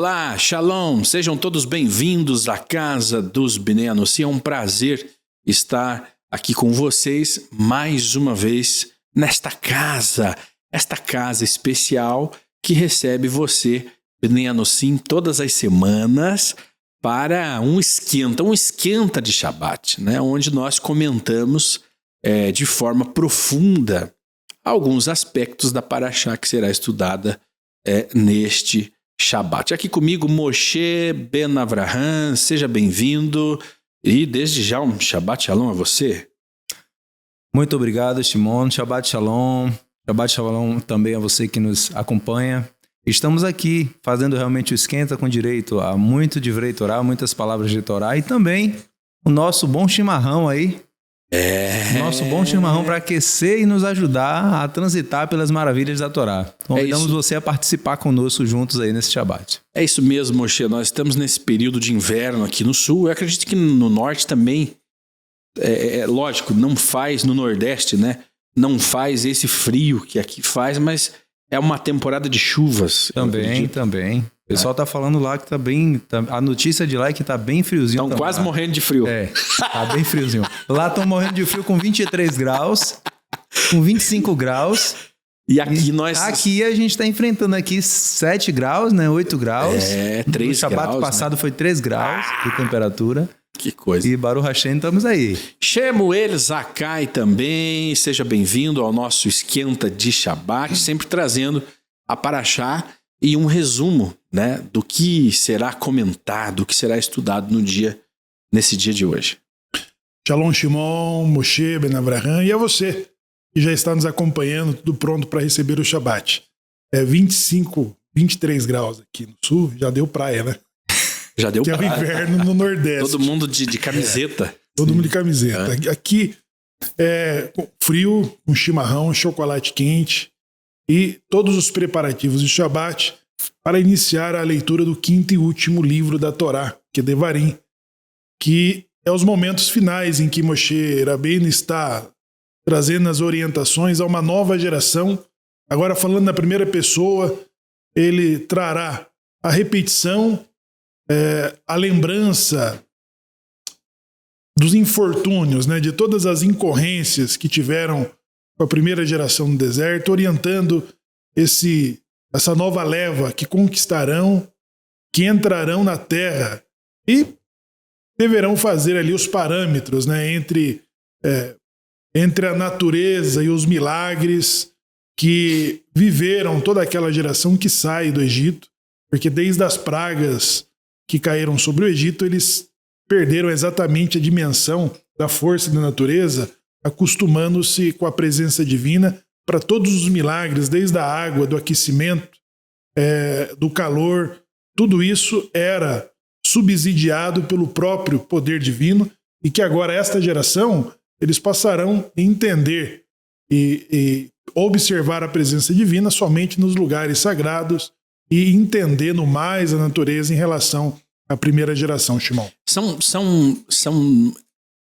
Olá, Shalom, sejam todos bem-vindos à Casa dos Bnei Anossi. É um prazer estar aqui com vocês mais uma vez nesta casa, esta casa especial que recebe você, Bnei Anossi, todas as semanas para um esquenta de Shabbat, né? Onde nós comentamos de forma profunda alguns aspectos da Parashá que será estudada neste Shabbat. Aqui comigo, Moshe Ben Avraham, seja bem-vindo e desde já um Shabbat Shalom a você. Muito obrigado, Shimon. Shabbat Shalom. Shabbat Shalom também a você que nos acompanha. Estamos aqui fazendo realmente o esquenta com direito a muito divrei Torá, muitas palavras de Torá e também o nosso bom chimarrão aí. Nosso bom chimarrão para aquecer e nos ajudar a transitar pelas maravilhas da Torá. Convidamos você a participar conosco juntos aí nesse Shabbat. É isso mesmo, Moshe. Nós estamos nesse período de inverno aqui no sul. Eu acredito que no norte também, lógico, não faz no nordeste, né? Não faz esse frio que aqui faz, mas é uma temporada de chuvas. Também. O pessoal tá falando lá que tá bem... a notícia de lá é que tá bem friozinho. Estão quase morrendo de frio. Tá bem friozinho. Lá estão morrendo de frio com 23 graus, com 25 graus. E aqui nós... Aqui a gente tá enfrentando aqui 7 graus, né? 8 graus. 3 graus. O Shabbat passado foi 3 graus de temperatura. Que coisa. E Baruch Hashem, estamos aí. Shemuel Zakai também. Seja bem-vindo ao nosso esquenta de Shabbat, sempre trazendo a Parashá e um resumo, né, do que será comentado, do que será estudado nesse dia de hoje. Shalom Shimon, Moshe Ben Avraham e a você que já está nos acompanhando, tudo pronto para receber o Shabbat. 25, 23 graus aqui no sul, já deu praia, né? Já deu praia. Que é o inverno no Nordeste. Todo mundo de camiseta. Todo mundo de camiseta. Aqui frio, um chimarrão, chocolate quente e todos os preparativos de Shabbat para iniciar a leitura do quinto e último livro da Torá, que é Devarim, que é os momentos finais em que Moshe Rabbeinu está trazendo as orientações a uma nova geração. Agora, falando na primeira pessoa, ele trará a repetição, a lembrança dos infortúnios, né, de todas as incorrências que tiveram com a primeira geração no deserto, orientando essa nova leva que conquistarão, que entrarão na terra e deverão fazer ali os parâmetros, né, entre a natureza e os milagres que viveram toda aquela geração que sai do Egito, porque desde as pragas que caíram sobre o Egito, eles perderam exatamente a dimensão da força da natureza, acostumando-se com a presença divina para todos os milagres, desde a água, do aquecimento, do calor. Tudo isso era subsidiado pelo próprio poder divino e que agora esta geração eles passarão a entender e observar a presença divina somente nos lugares sagrados e entendendo mais a natureza em relação à primeira geração, Shimon.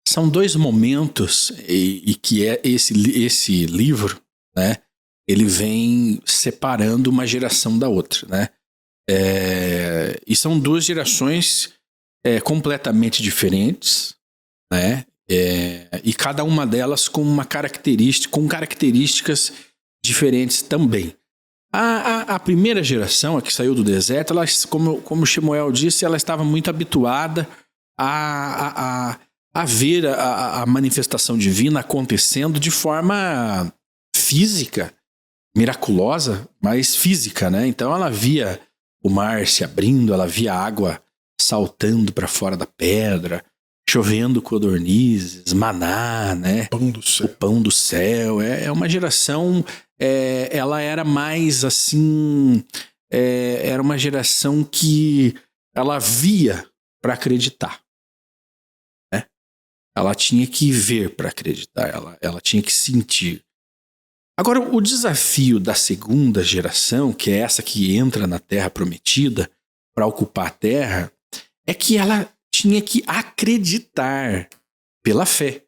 São dois momentos e que esse livro, né, ele vem separando uma geração da outra, né? E são duas gerações completamente diferentes, né? E cada uma delas com características diferentes também. A primeira geração, a que saiu do deserto, ela, como Shemuel disse, ela estava muito habituada a ver a manifestação divina acontecendo de forma física, miraculosa, mas física, né? Então ela via o mar se abrindo, ela via a água saltando para fora da pedra, chovendo codornizes, maná, né? O pão do céu. É uma geração... ela era mais assim... era uma geração que ela via para acreditar. Né? Ela tinha que ver para acreditar. Ela tinha que sentir. Agora, o desafio da segunda geração, que é essa que entra na Terra Prometida para ocupar a Terra, é que ela tinha que acreditar pela fé.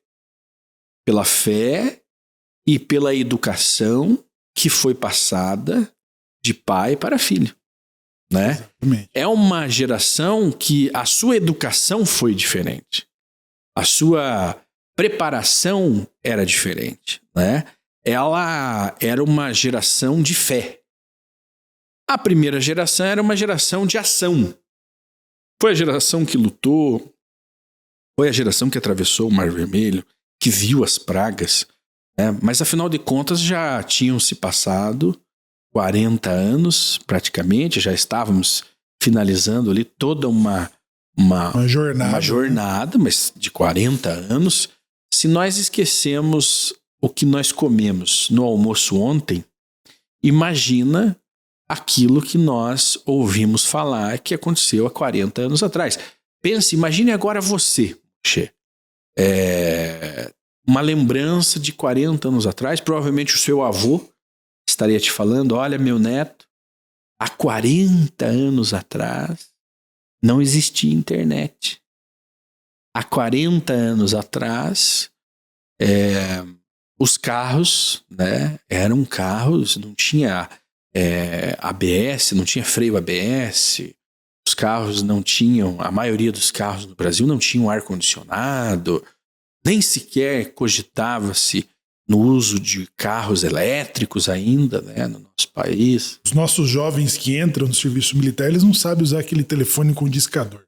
Pela fé e pela educação que foi passada de pai para filho. né? Exatamente. É uma geração que a sua educação foi diferente. A sua preparação era diferente, né? Ela era uma geração de fé. A primeira geração era uma geração de ação. Foi a geração que lutou, foi a geração que atravessou o Mar Vermelho, que viu as pragas, né? Mas afinal de contas já tinham se passado 40 anos praticamente, já estávamos finalizando ali toda uma jornada, mas de 40 anos. Se nós esquecemos o que nós comemos no almoço ontem, imagina aquilo que nós ouvimos falar que aconteceu há 40 anos atrás. Pense, imagine agora você, Che. Uma lembrança de 40 anos atrás, provavelmente o seu avô estaria te falando, olha, meu neto, há 40 anos atrás não existia internet. Há 40 anos atrás, os carros, né, eram carros, não tinha ABS, não tinha freio ABS, os carros não tinham, a maioria dos carros no Brasil não tinham ar-condicionado, nem sequer cogitava-se no uso de carros elétricos ainda, né, no nosso país. Os nossos jovens que entram no serviço militar, eles não sabem usar aquele telefone com discador.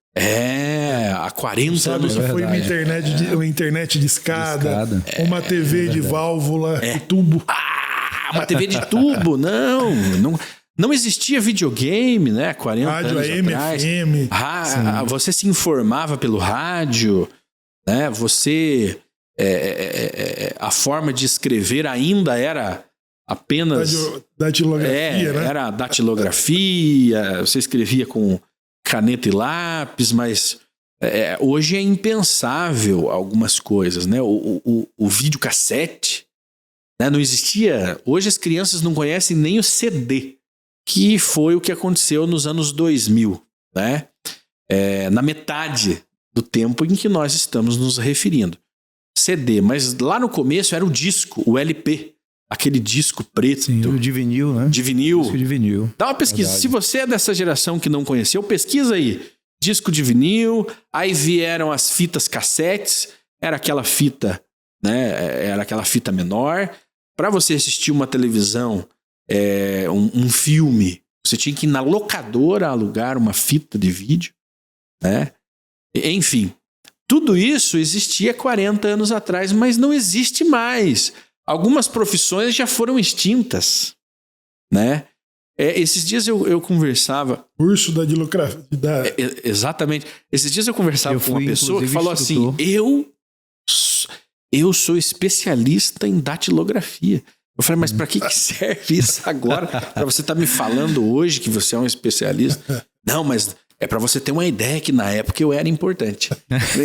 Há 40 anos. Isso foi uma internet de escada. Uma TV de válvula, de tubo. Uma TV de tubo, não existia videogame, né? 40 rádio anos AM, atrás. FM. Você se informava pelo rádio, né? Você... a forma de escrever ainda era apenas... Datilografia, né? Era datilografia, você escrevia com caneta e lápis, mas hoje é impensável algumas coisas, né? O videocassete, né? Não existia... Hoje as crianças não conhecem nem o CD, que foi o que aconteceu nos anos 2000, né? Na metade do tempo em que nós estamos nos referindo. CD, mas lá no começo era o disco, o LP, aquele disco preto. Sim, de vinil, né? De vinil. Disco de vinil. Dá uma pesquisa. Verdade. Se você é dessa geração que não conheceu, pesquisa aí. Disco de vinil, aí vieram as fitas cassetes, era aquela fita, né? Era aquela fita menor. Para você assistir uma televisão, um filme, você tinha que ir na locadora alugar uma fita de vídeo, né? Enfim. Tudo isso existia 40 anos atrás, mas não existe mais. Algumas profissões já foram extintas, né? Esses dias eu conversava... Curso da datilografia. Exatamente. Esses dias eu conversava com uma pessoa que falou assim, eu sou especialista em datilografia. Eu falei, mas para que serve isso agora? Para você estar me falando hoje que você é um especialista? Não, mas... É para você ter uma ideia que na época eu era importante.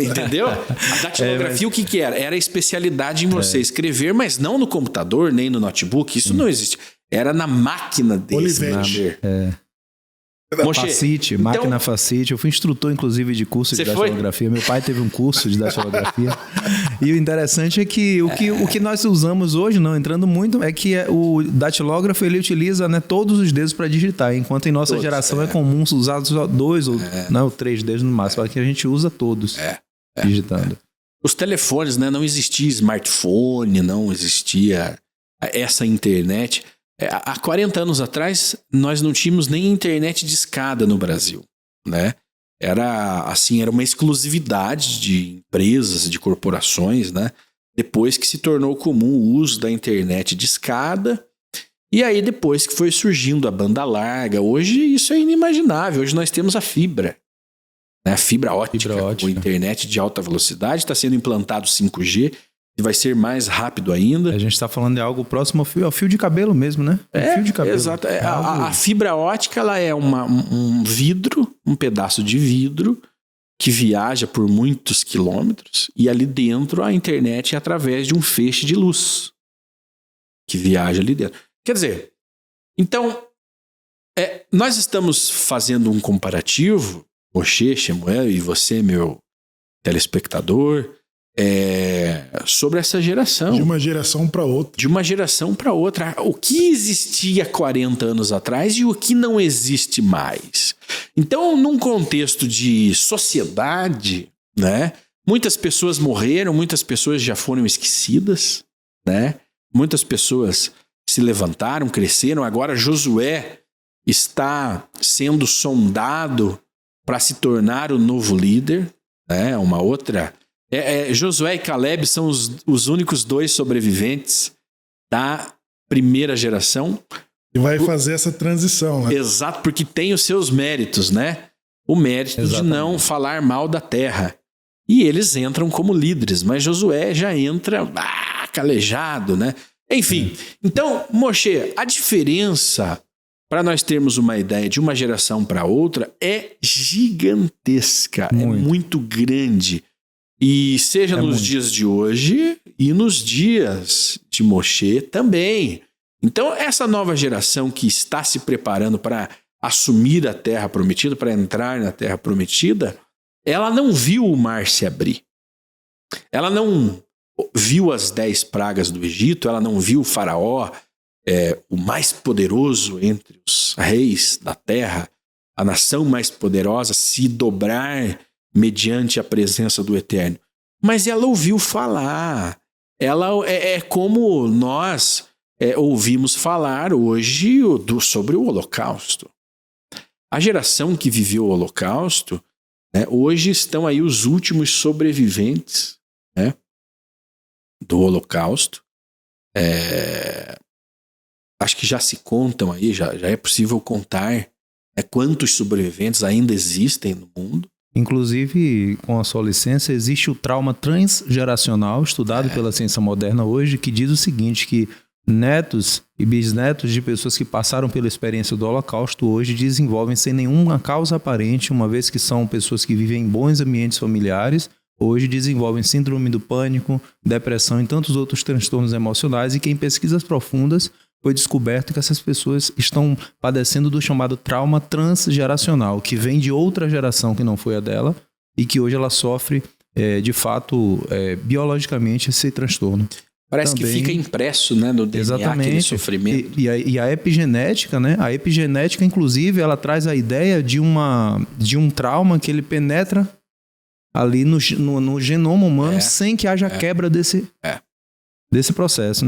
Entendeu? A datilografia, o que era? Era a especialidade em você escrever, mas não no computador, nem no notebook. Isso não existe. Era na máquina de escrever. Facite, máquina Facite. Eu fui instrutor, inclusive, de curso de datilografia. Meu pai teve um curso de datilografia. E o interessante é que o que nós usamos hoje, não entrando muito, é que o datilógrafo ele utiliza, né, todos os dedos para digitar, enquanto em nossa geração é comum usar só 2 ou 3 dedos no máximo. Aqui a gente usa todos digitando. Os telefones, né, não existia smartphone, não existia essa internet. Há 40 anos atrás, nós não tínhamos nem internet de escada no Brasil, né? Era uma exclusividade de empresas, de corporações, né? Depois que se tornou comum o uso da internet de escada, e aí depois que foi surgindo a banda larga. Hoje isso é inimaginável. Hoje nós temos a fibra, né? A fibra ótica. Com internet de alta velocidade, está sendo implantado 5G, que vai ser mais rápido ainda. A gente está falando de algo próximo ao fio de cabelo mesmo, né? Fio de cabelo. Exato. A fibra ótica ela é um vidro, um pedaço de vidro que viaja por muitos quilômetros e ali dentro a internet é através de um feixe de luz que viaja ali dentro. Quer dizer, então, nós estamos fazendo um comparativo, Moshe, Shemuel e você, meu telespectador, sobre essa geração. De uma geração para outra. De uma geração para outra. O que existia 40 anos atrás e o que não existe mais. Então, num contexto de sociedade, né? Muitas pessoas morreram, muitas pessoas já foram esquecidas, né? Muitas pessoas se levantaram, cresceram. Agora Josué está sendo sondado para se tornar o novo líder, né? Uma outra... Josué e Caleb são os únicos 2 sobreviventes da primeira geração. E vai fazer essa transição, né? Exato, porque tem os seus méritos, né? O mérito de não falar mal da terra. E eles entram como líderes, mas Josué já entra calejado, né? Enfim, então, Moshe, a diferença, para nós termos uma ideia de uma geração para outra, é gigantesca, é muito grande. E seja nos dias de hoje e nos dias de Moshe também. Então, essa nova geração que está se preparando para assumir a Terra Prometida, para entrar na Terra Prometida, ela não viu o mar se abrir. Ela não viu as 10 pragas do Egito, ela não viu o faraó, o mais poderoso entre os reis da terra, a nação mais poderosa, se dobrar mediante a presença do Eterno. Mas ela ouviu falar. Ela é como nós ouvimos falar hoje sobre o Holocausto. A geração que viveu o Holocausto, né, hoje estão aí os últimos sobreviventes, né, do Holocausto. Acho que já se contam aí, já é possível contar quantos sobreviventes ainda existem no mundo. Inclusive, com a sua licença, existe o trauma transgeracional estudado pela ciência moderna hoje, que diz o seguinte, que netos e bisnetos de pessoas que passaram pela experiência do Holocausto hoje desenvolvem sem nenhuma causa aparente, uma vez que são pessoas que vivem em bons ambientes familiares, hoje desenvolvem síndrome do pânico, depressão e tantos outros transtornos emocionais, e que em pesquisas profundas foi descoberto que essas pessoas estão padecendo do chamado trauma transgeracional, que vem de outra geração que não foi a dela e que hoje ela sofre, de fato, biologicamente esse transtorno. Parece também, que fica impresso, né, no DNA, exatamente, aquele sofrimento. E a epigenética, né? A epigenética, inclusive, ela traz a ideia de um trauma que ele penetra ali no genoma humano sem que haja quebra desse processo,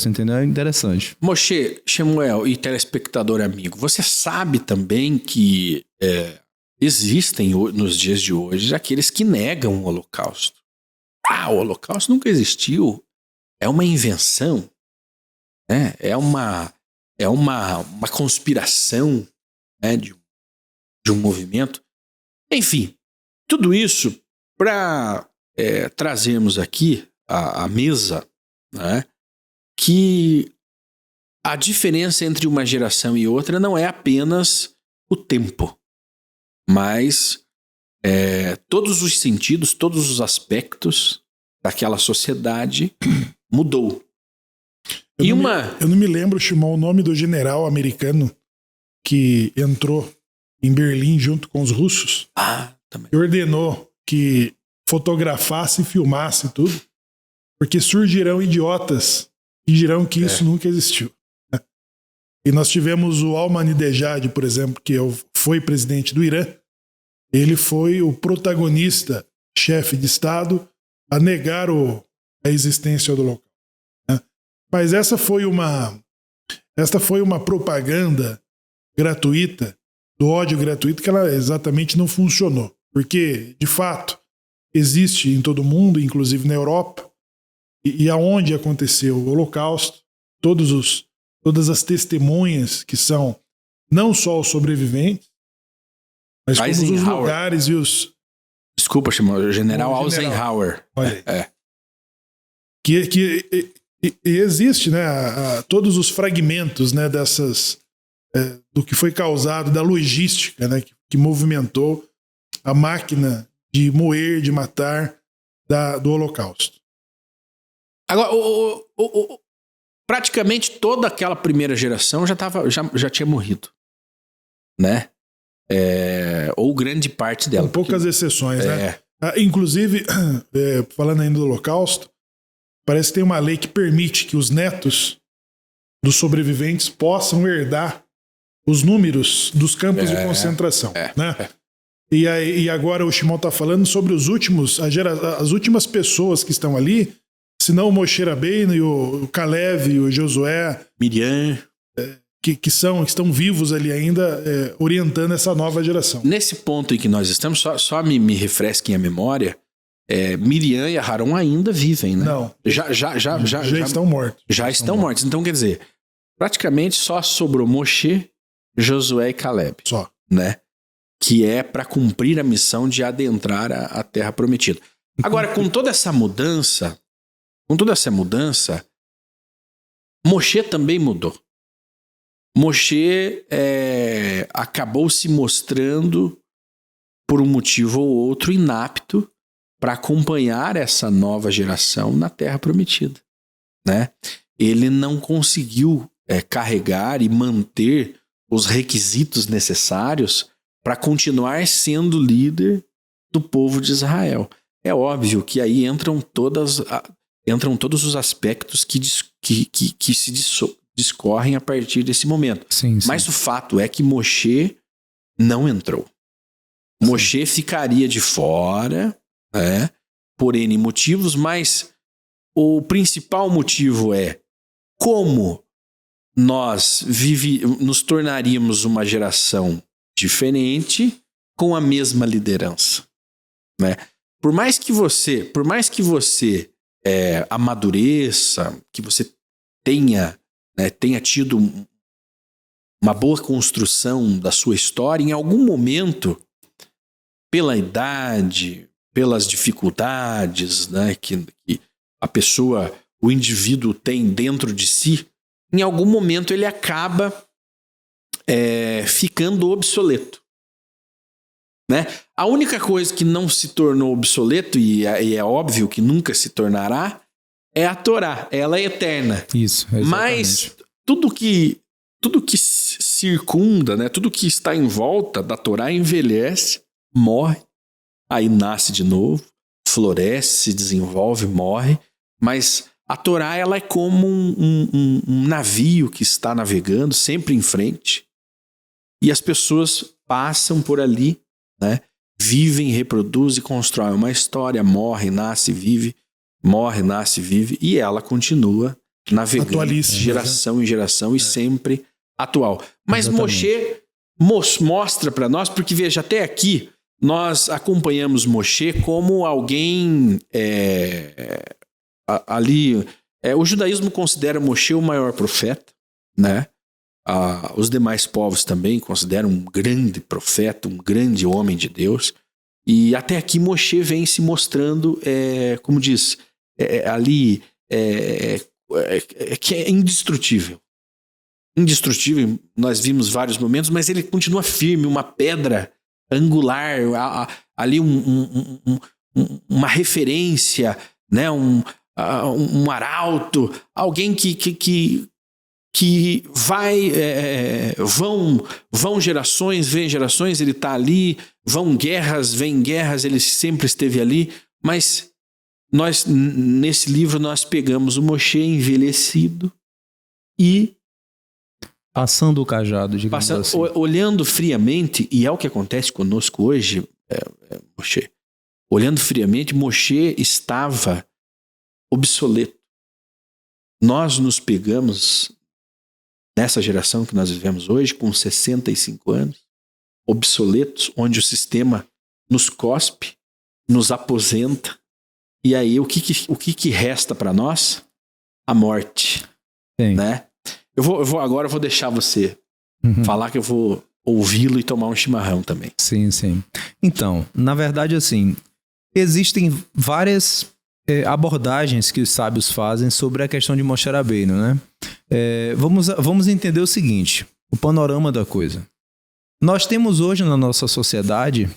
entendeu? É interessante. Moshe, Shemuel e telespectador amigo, você sabe também que existem nos dias de hoje aqueles que negam o Holocausto. O Holocausto nunca existiu. É uma invenção, né? É uma conspiração, né, de um movimento. Enfim, tudo isso para trazermos aqui à mesa, né, que a diferença entre uma geração e outra não é apenas o tempo, mas todos os sentidos, todos os aspectos daquela sociedade mudou. Eu não me lembro, Shimon, o nome do general americano que entrou em Berlim junto com os russos. Também. E ordenou que fotografasse e filmasse tudo, porque surgirão idiotas que dirão que isso nunca existiu. E nós tivemos o Ahmadinejad, por exemplo, que foi presidente do Irã. Ele foi o protagonista, chefe de Estado, a negar a existência do Holocausto. Né? Mas esta foi uma propaganda gratuita, do ódio gratuito, que ela exatamente não funcionou. Porque, de fato, existe em todo mundo, inclusive na Europa, e aonde aconteceu o Holocausto, todas as testemunhas que são não só os sobreviventes, mas como os lugares e os... Desculpa, o general Eisenhower. Olha aí. Que existe, né, todos os fragmentos, né, dessas do que foi causado, da logística, né, que movimentou a máquina de moer, de matar do Holocausto. Agora, praticamente toda aquela primeira geração já tinha morrido, né? Ou grande parte dela. Com poucas exceções, né? Inclusive, falando ainda do Holocausto, parece que tem uma lei que permite que os netos dos sobreviventes possam herdar os números dos campos de concentração. Né? E agora o Shimon está falando sobre as últimas pessoas que estão ali, senão o Moshe Rabbeinu e o Caleb e o Josué, Miriam, que estão vivos ali ainda, orientando essa nova geração. Nesse ponto em que nós estamos, só me refresquem a memória, Miriam e Aharon ainda vivem, né? Não. Já estão mortos. Já estão mortos. Então, quer dizer, praticamente só sobrou Moshe, Josué e Caleb. Só. Né? Que é para cumprir a missão de adentrar a Terra Prometida. Agora, com toda essa mudança, Moshe também mudou. Moshe acabou se mostrando, por um motivo ou outro, inapto para acompanhar essa nova geração na Terra Prometida. Né? Ele não conseguiu carregar e manter os requisitos necessários para continuar sendo líder do povo de Israel. É óbvio que aí entram todos os aspectos que se discorrem a partir desse momento. Sim. Mas o fato é que Moshe não entrou. Sim. Moshe ficaria de fora, por N motivos, mas o principal motivo é como nós nos tornaríamos uma geração diferente com a mesma liderança. Né? Por mais que você amadureça, que você tenha tido uma boa construção da sua história, em algum momento, pela idade, pelas dificuldades, né, que o indivíduo tem dentro de si, em algum momento ele acaba ficando obsoleto. Né? A única coisa que não se tornou obsoleto, e é óbvio que nunca se tornará, é a Torá. Ela é eterna. Isso, exatamente. Mas tudo que circunda, né? Tudo que está em volta da Torá envelhece, morre, aí nasce de novo, floresce, se desenvolve, morre. Mas a Torá, ela é como um navio que está navegando sempre em frente, e as pessoas passam por ali, né? Vivem, reproduzem, constroem uma história, morre, nasce, vive, e ela continua navegando de geração em geração e sempre atual. Mas Moshe mostra para nós, porque veja, até aqui nós acompanhamos Moshe como alguém ali. O judaísmo considera Moshe o maior profeta, né? Os demais povos também consideram um grande profeta, um grande homem de Deus. E até aqui Moshe vem se mostrando, como diz, que é indestrutível. Indestrutível, nós vimos vários momentos, mas ele continua firme, uma pedra angular, ali uma referência, né? Um arauto, alguém que vai, vão gerações, vêm gerações, ele está ali, vão guerras, vêm guerras, ele sempre esteve ali, mas nós, nesse livro, nós pegamos o Moshe envelhecido e passando o cajado, digamos assim. Olhando friamente, e é o que acontece conosco hoje, Moshe, olhando friamente, Moshe estava obsoleto. Nós nos pegamos nessa geração que nós vivemos hoje, com 65 anos, obsoletos, onde o sistema nos cospe, nos aposenta, e aí o que resta para nós? A morte. Sim. Né? Agora eu vou deixar você falar, que eu vou ouvi-lo e tomar um chimarrão também. Sim. Então, na verdade, assim, existem várias abordagens que os sábios fazem sobre a questão de Moshe Rabbeinu, né? Vamos entender o seguinte, o panorama da coisa. Nós temos hoje na nossa sociedade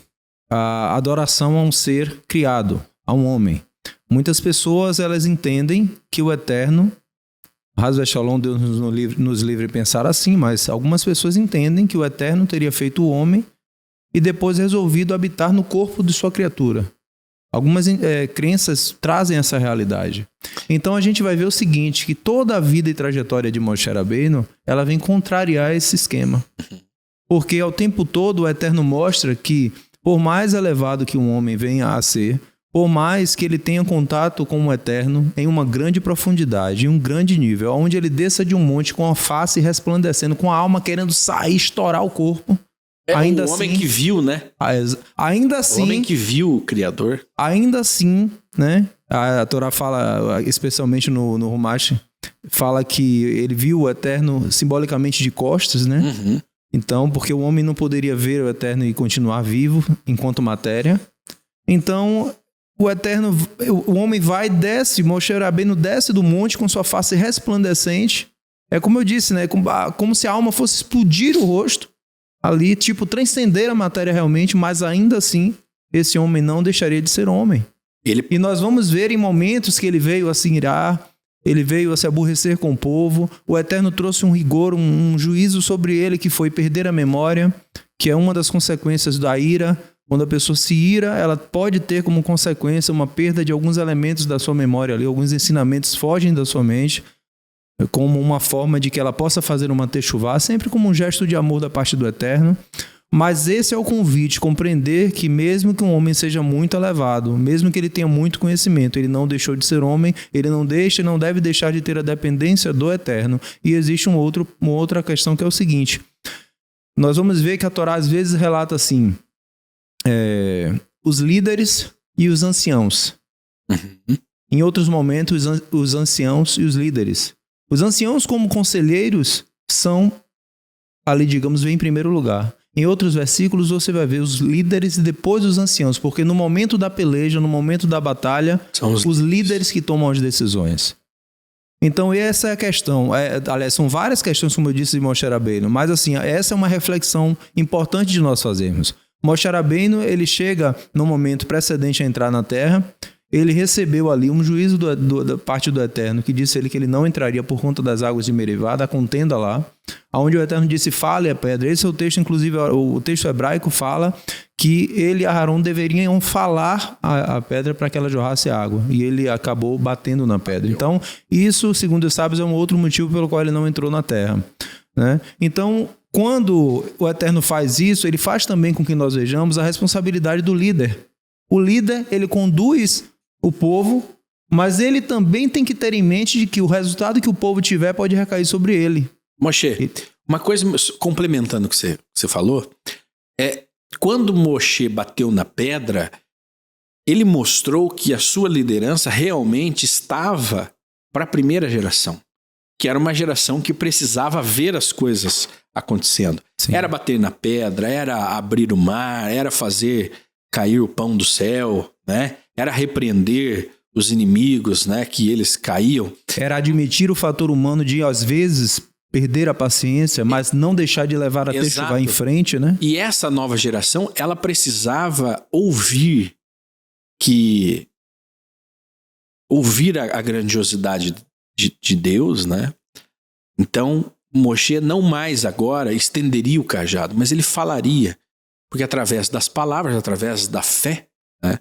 a adoração a um ser criado, a um homem. Muitas pessoas, elas entendem que o Eterno, Haz Shalom, Deus nos livre pensar assim, mas algumas pessoas entendem que o Eterno teria feito o homem e depois resolvido habitar no corpo de sua criatura. Algumas crenças trazem essa realidade. Então a gente vai ver o seguinte, que toda a vida e trajetória de Moshe Rabbeinu, ela vem contrariar esse esquema. Porque ao tempo todo o Eterno mostra que, por mais elevado que um homem venha a ser, por mais que ele tenha contato com o Eterno em uma grande profundidade, em um grande nível, onde ele desça de um monte com a face resplandecendo, com a alma querendo sair, estourar o corpo, ainda o homem assim, que viu, né? Ainda assim, o homem que viu o Criador. Ainda assim, né? A Torá fala, especialmente no Rumash, fala que ele viu o Eterno simbolicamente de costas, né? Uhum. Então, porque o homem não poderia ver o Eterno e continuar vivo enquanto matéria. Então, o homem vai, desce, Moshe Rabbeinu desce do monte com sua face resplandecente. É como eu disse, né? Como se a alma fosse explodir o rosto. Ali, tipo, transcender a matéria realmente, mas ainda assim, esse homem não deixaria de ser homem. E nós vamos ver em momentos que ele veio a se irar, ele veio a se aborrecer com o povo, o Eterno trouxe um rigor, um juízo sobre ele que foi perder a memória, que é uma das consequências da ira. Quando a pessoa se ira, ela pode ter como consequência uma perda de alguns elementos da sua memória ali, alguns ensinamentos fogem da sua mente, como uma forma de que ela possa fazer uma techuvá, sempre como um gesto de amor da parte do Eterno. Mas esse é o convite, compreender que mesmo que um homem seja muito elevado, mesmo que ele tenha muito conhecimento, ele não deixou de ser homem, ele não deve deixar de ter a dependência do Eterno. E existe uma outra questão que é o seguinte, nós vamos ver que a Torá às vezes relata assim, os líderes e os anciãos. Uhum. Em outros momentos, os anciãos e os líderes. Os anciãos, como conselheiros, são, ali, digamos, vem em primeiro lugar. Em outros versículos, você vai ver os líderes e depois os anciãos, porque no momento da peleja, no momento da batalha, são os líderes que tomam as decisões. Então, essa é a questão. Aliás, são várias questões, como eu disse, de Moshe Rabbeinu, mas, assim, essa é uma reflexão importante de nós fazermos. Moshe Rabbeinu, ele chega no momento precedente a entrar na terra. Ele recebeu ali um juízo da parte do Eterno, que disse ele que ele não entraria por conta das águas de Merivá, da contenda lá, onde o Eterno disse, fale a pedra. Esse é o texto, inclusive, o texto hebraico fala que ele e Aharon deveriam falar a pedra para que ela jorrasse água, e ele acabou batendo na pedra. Então, isso, segundo os sábios, é um outro motivo pelo qual ele não entrou na terra, né? Então, quando o Eterno faz isso, ele faz também com que nós vejamos a responsabilidade do líder. O líder, ele conduz o povo, mas ele também tem que ter em mente de que o resultado que o povo tiver pode recair sobre ele. Moshe, uma coisa complementando o que você falou, quando Moshe bateu na pedra, ele mostrou que a sua liderança realmente estava para a primeira geração, que era uma geração que precisava ver as coisas acontecendo. Sim. Era bater na pedra, era abrir o mar, era fazer cair o pão do céu, né? Era repreender os inimigos, né? Que eles caíam. Era admitir o fator humano de, às vezes, perder a paciência, mas não deixar de levar a techuvá em frente, né? E essa nova geração, ela precisava ouvir a grandiosidade de Deus, né? Então, Moshe não mais agora estenderia o cajado, mas ele falaria, porque através das palavras, através da fé, né?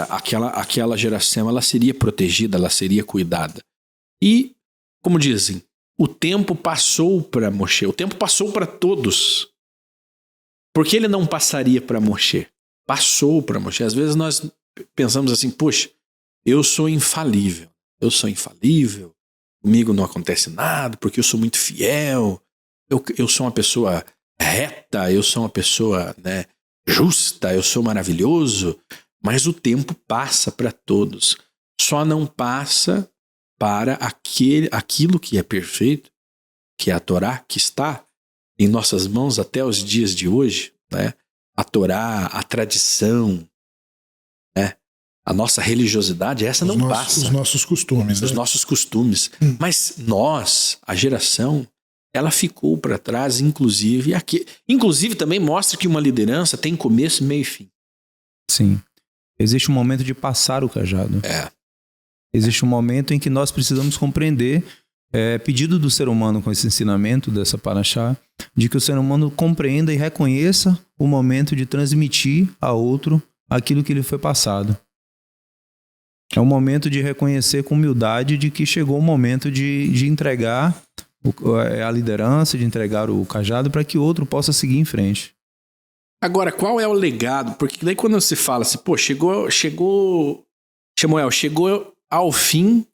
Aquela geração, ela seria protegida, ela seria cuidada. E, como dizem, o tempo passou para Moshe, o tempo passou para todos. Por que ele não passaria para Moshe? Passou para Moshe. Às vezes nós pensamos assim, poxa, eu sou infalível, comigo não acontece nada, porque eu sou muito fiel, eu sou uma pessoa reta, eu sou uma pessoa, né, justa, eu sou maravilhoso. Mas o tempo passa para todos. Só não passa para aquilo que é perfeito, que é a Torá, que está em nossas mãos até os dias de hoje, né? A Torá, a tradição, né? A nossa religiosidade, essa não passa. Os nossos costumes. Os nossos costumes. Mas nós, a geração, ela ficou para trás, inclusive também mostra que uma liderança tem começo, meio e fim. Sim. Existe um momento de passar o cajado. Existe um momento em que nós precisamos compreender, pedido do ser humano com esse ensinamento dessa paraxá, de que o ser humano compreenda e reconheça o momento de transmitir a outro aquilo que lhe foi passado. É um momento de reconhecer com humildade de que chegou o momento de entregar a liderança, de entregar o cajado para que outro possa seguir em frente. Agora, qual é o legado? Porque daí quando você fala assim, pô, chegou, Samuel, chegou ao fim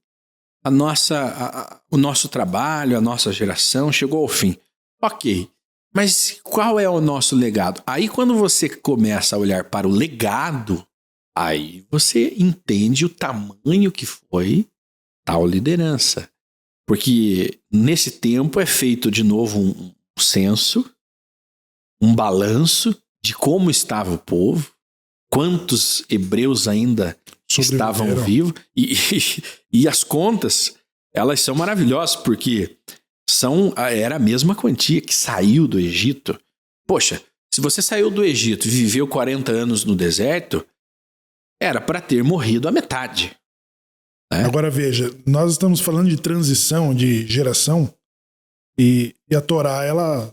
o nosso trabalho, a nossa geração, chegou ao fim. Ok, mas qual é o nosso legado? Aí quando você começa a olhar para o legado, aí você entende o tamanho que foi tal liderança. Porque nesse tempo é feito de novo um censo, um balanço de como estava o povo, quantos hebreus ainda estavam vivos. E as contas, elas são maravilhosas, porque era a mesma quantia que saiu do Egito. Poxa, se você saiu do Egito e viveu 40 anos no deserto, era para ter morrido a metade. Agora veja, nós estamos falando de transição, de geração, e a Torá, ela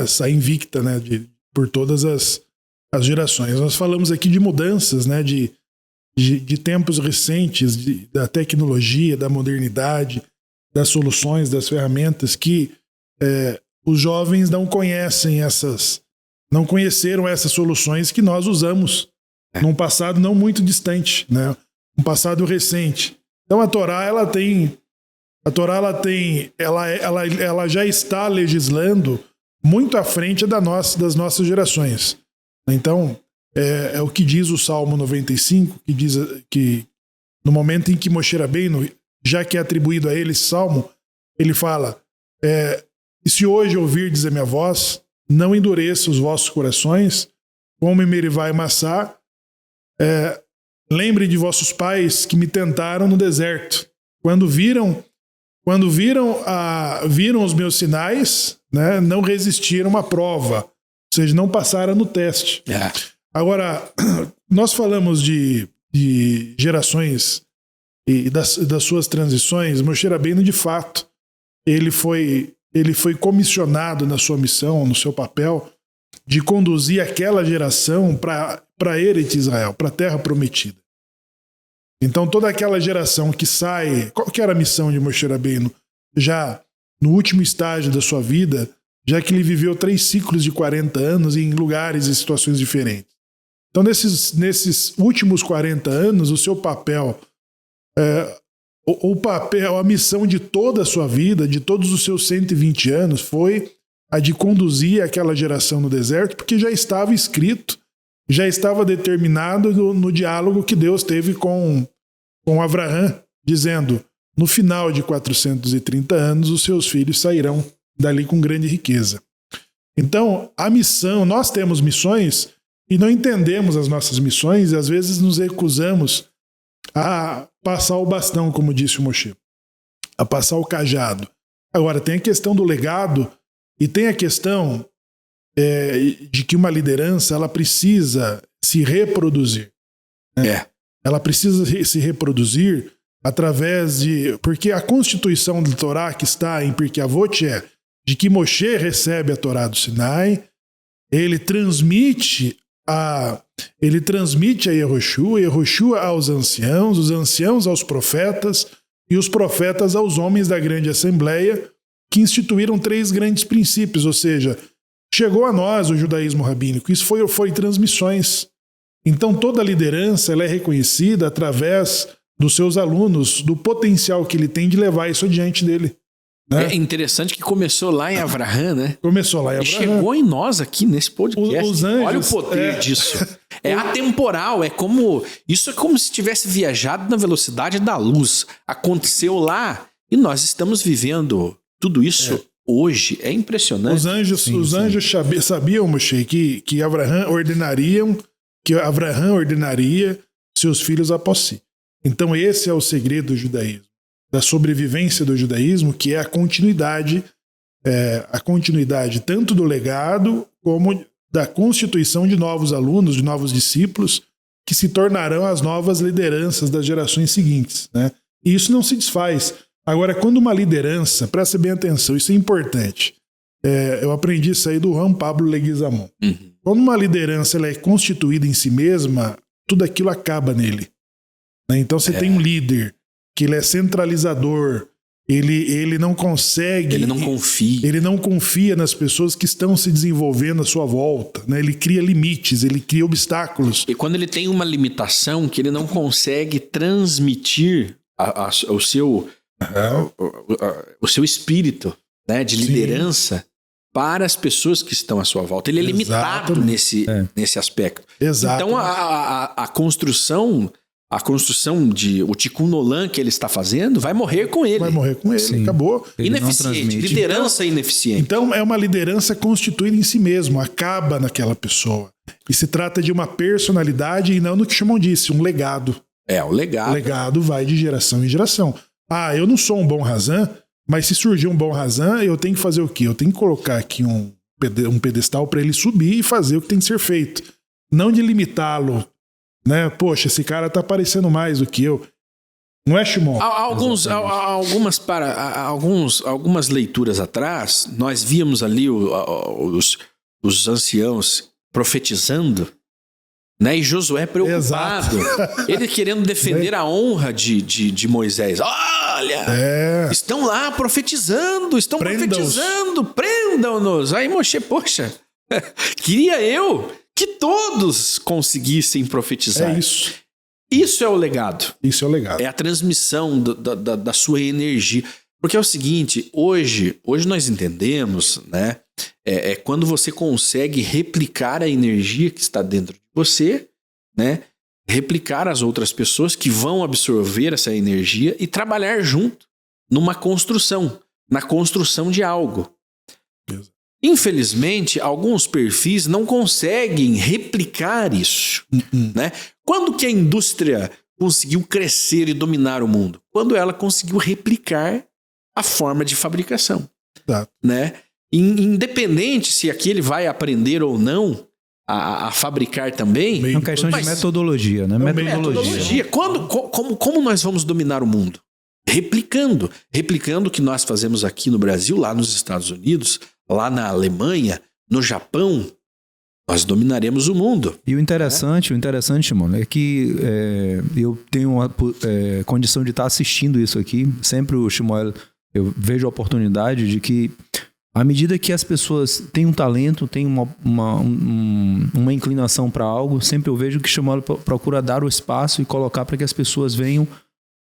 sai invicta, né, por todas as gerações. Nós falamos aqui de mudanças, né, de tempos recentes, da tecnologia, da modernidade, das soluções, das ferramentas que os jovens não conheceram essas soluções que nós usamos num passado não muito distante, né, um passado recente. Então a Torá, ela já está legislando muito à frente das nossas gerações. Então, é o que diz o Salmo 95, que diz que no momento em que Moshe Rabbeinu, já que é atribuído a ele esse salmo, ele fala, e se hoje ouvirdes a minha voz, não endureça os vossos corações, como em Merivá e Massá, lembre de vossos pais que me tentaram no deserto. Quando viram os meus sinais, né, não resistiram à prova. Ou seja, não passaram no teste. Agora, nós falamos de gerações e das suas transições. Moshe Rabbeinu, de fato, ele foi comissionado na sua missão, no seu papel, de conduzir aquela geração para Eretz Israel, para a Terra Prometida. Então toda aquela geração que sai... Qual que era a missão de Moshe Rabbeinu? Já no último estágio da sua vida, já que ele viveu 3 ciclos de 40 anos em lugares e situações diferentes. Então nesses últimos 40 anos, o seu papel, a missão de toda a sua vida, de todos os seus 120 anos, foi a de conduzir aquela geração no deserto, porque já estava escrito, já estava determinado no diálogo que Deus teve com Abraão, dizendo, no final de 430 anos, os seus filhos sairão dali com grande riqueza. Então, a missão, nós temos missões e não entendemos as nossas missões e às vezes nos recusamos a passar o bastão, como disse o Moshe, a passar o cajado. Agora, tem a questão do legado e tem a questão de que uma liderança ela precisa se reproduzir. Né? Ela precisa se reproduzir através de... Porque a constituição da Torá que está em Pirkei Avot de que Moshe recebe a Torá do Sinai, ele transmite a Yehoshua aos anciãos, os anciãos aos profetas e os profetas aos homens da grande assembleia, que instituíram 3 grandes princípios, ou seja, chegou a nós o judaísmo rabínico. Isso foi transmissões. Então toda liderança ela é reconhecida através dos seus alunos, do potencial que ele tem de levar isso adiante dele. Né? É interessante que começou lá em Avraham, né? Começou lá em Avraham. E chegou em nós aqui nesse podcast. Os anjos, olha o poder disso. É atemporal, isso é como se tivesse viajado na velocidade da luz. Aconteceu lá e nós estamos vivendo tudo isso hoje. É impressionante. Os anjos sabiam, Moshe, que Avraham ordenaria seus filhos após si. Então esse é o segredo do judaísmo, da sobrevivência do judaísmo, que é a continuidade tanto do legado como da constituição de novos alunos, de novos discípulos, que se tornarão as novas lideranças das gerações seguintes. Né? E isso não se desfaz. Agora, quando uma liderança, presta bem atenção, isso é importante. Eu aprendi isso aí do Juan Pablo Leguizamón. Quando uma liderança ela é constituída em si mesma, tudo aquilo acaba nele. Né? Então você tem um líder que ele é centralizador, ele não consegue... Ele não confia. Ele não confia nas pessoas que estão se desenvolvendo à sua volta. Né? Ele cria limites, ele cria obstáculos. E quando ele tem uma limitação que ele não consegue transmitir o seu espírito, né, de liderança para as pessoas que estão à sua volta. Ele é limitado nesse aspecto. Exato. Então a construção de o Tikkun Olam que ele está fazendo vai morrer com ele. Vai morrer com ele, acabou. Ineficiente, liderança ineficiente. Então é uma liderança constituída em si mesmo, acaba naquela pessoa. E se trata de uma personalidade e não no que Shimon disse, um legado. O legado. O legado vai de geração em geração. Eu não sou um bom Razan, mas se surgir um bom Razan, eu tenho que fazer o quê? Eu tenho que colocar aqui um pedestal para ele subir e fazer o que tem que ser feito. Não de limitá-lo. Né? Poxa, esse cara tá parecendo mais do que eu. Não é, Shimon? Algumas leituras atrás, nós víamos ali os anciãos profetizando, né? E Josué preocupado. Ele querendo defender a honra de Moisés. Olha! Estão lá profetizando, prendam-nos. Aí Moshe, poxa, queria eu que todos conseguissem profetizar. É isso. Isso é o legado. Isso é o legado. É a transmissão da sua energia. Porque é o seguinte, hoje nós entendemos, né? Quando você consegue replicar a energia que está dentro de você, né? Replicar as outras pessoas que vão absorver essa energia e trabalhar junto numa construção, na construção de algo. Exato. Infelizmente, alguns perfis não conseguem replicar isso. Né? Quando que a indústria conseguiu crescer e dominar o mundo? Quando ela conseguiu replicar a forma de fabricação. Né? Independente se aquele vai aprender ou não a fabricar também. É uma questão de metodologia, né? Metodologia. Como nós vamos dominar o mundo? Replicando o que nós fazemos aqui no Brasil, lá nos Estados Unidos, lá na Alemanha, no Japão, nós dominaremos o mundo. E o interessante, mano, é que eu tenho uma condição de estar assistindo isso aqui. Sempre o Shmuel, eu vejo a oportunidade de que, à medida que as pessoas têm um talento, têm uma inclinação para algo, sempre eu vejo que Shmuel procura dar o espaço e colocar para que as pessoas venham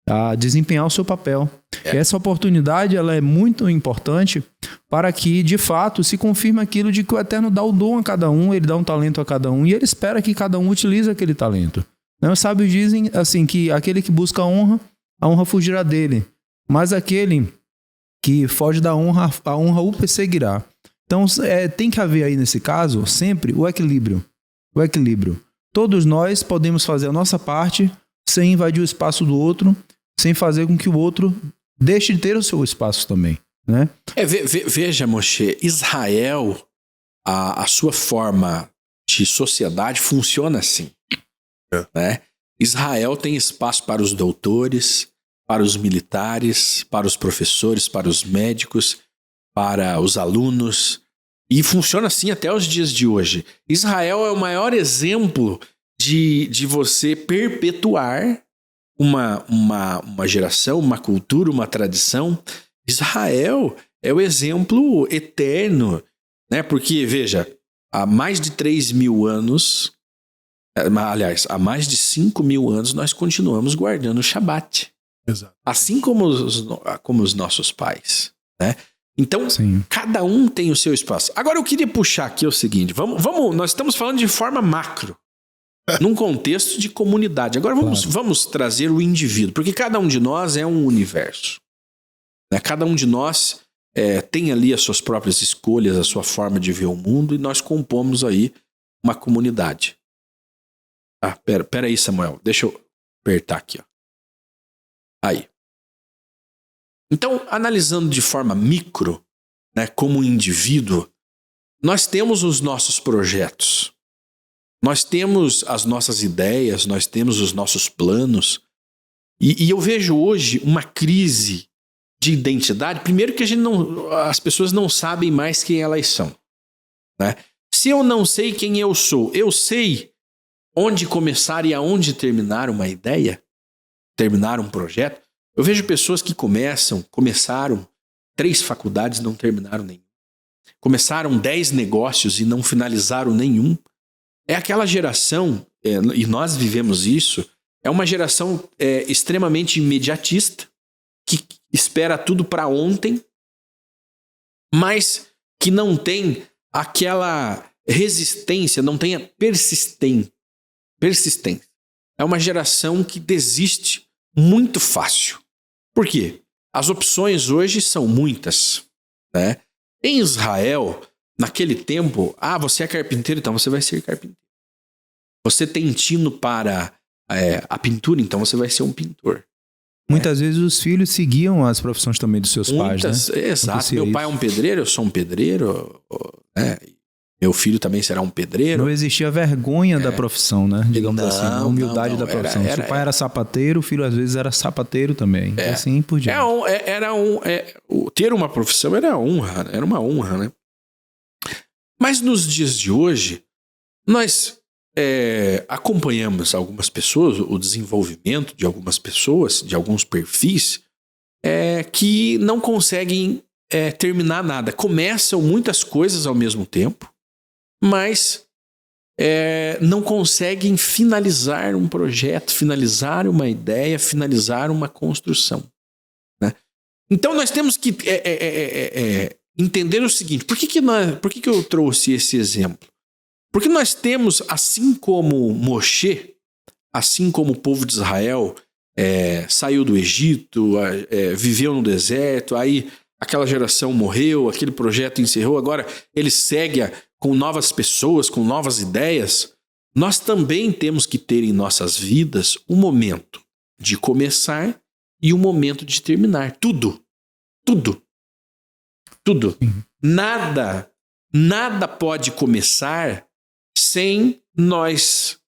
a desempenhar o seu papel. E essa oportunidade, ela é muito importante para que, de fato, se confirme aquilo de que o Eterno dá o dom a cada um, ele dá um talento a cada um, e ele espera que cada um utilize aquele talento. Os sábios dizem assim, que aquele que busca a honra fugirá dele. Mas aquele que foge da honra, a honra o perseguirá. Então, tem que haver aí, nesse caso, sempre o equilíbrio. O equilíbrio. Todos nós podemos fazer a nossa parte sem invadir o espaço do outro, sem fazer com que o outro deixe de ter o seu espaço também, né? Veja, Moshe, Israel, a sua forma de sociedade funciona assim. Né? Israel tem espaço para os doutores, para os militares, para os professores, para os médicos, para os alunos, e funciona assim até os dias de hoje. Israel é o maior exemplo de você perpetuar uma geração, uma cultura, uma tradição. Israel é o exemplo eterno, né? Porque, veja, há mais de 3.000 anos, aliás, há mais de 5.000 anos, nós continuamos guardando o Shabat. Exato. Assim como os nossos pais, né? Então, cada um tem o seu espaço. Agora, eu queria puxar aqui o seguinte, nós estamos falando de forma macro, num contexto de comunidade. Agora vamos trazer o indivíduo, porque cada um de nós é um universo. Né? Cada um de nós tem ali as suas próprias escolhas, a sua forma de ver o mundo, e nós compomos aí uma comunidade. Pera aí, Samuel, deixa eu apertar aqui. Ó. Aí. Então, analisando de forma micro, né, como um indivíduo, nós temos os nossos projetos. Nós temos as nossas ideias, nós temos os nossos planos. E eu vejo hoje uma crise de identidade. Primeiro que as pessoas não sabem mais quem elas são. Né? Se eu não sei quem eu sou, eu sei onde começar e aonde terminar uma ideia, terminar um projeto. Eu vejo pessoas que começaram 3 faculdades e não terminaram nenhum. Começaram 10 negócios e não finalizaram nenhum. É aquela geração, e nós vivemos isso, é uma geração extremamente imediatista, que espera tudo para ontem, mas que não tem aquela resistência, não tem a persistência. É uma geração que desiste muito fácil. Por quê? As opções hoje são muitas, né? Em Israel, naquele tempo, você é carpinteiro, então você vai ser carpinteiro. Você tem tino para a pintura, então você vai ser um pintor. Muitas vezes os filhos seguiam as profissões também dos seus pais, né? Exato. Meu pai é um pedreiro, eu sou um pedreiro, né? Meu filho também será um pedreiro. Não existia vergonha da profissão, né? Digamos assim, a humildade da profissão. Se o pai era sapateiro, o filho às vezes era sapateiro também. E assim por diante. Ter uma profissão era uma honra, né? Mas nos dias de hoje, nós acompanhamos algumas pessoas, o desenvolvimento de algumas pessoas, de alguns perfis, que não conseguem terminar nada. Começam muitas coisas ao mesmo tempo, mas não conseguem finalizar um projeto, finalizar uma ideia, finalizar uma construção, né? Então nós temos que entender o seguinte: por que eu trouxe esse exemplo? Porque nós temos, assim como Moshe, assim como o povo de Israel saiu do Egito, viveu no deserto, aí aquela geração morreu, aquele projeto encerrou, agora ele segue com novas pessoas, com novas ideias. Nós também temos que ter em nossas vidas um momento de começar e um momento de terminar. Tudo. Nada pode começar sem nós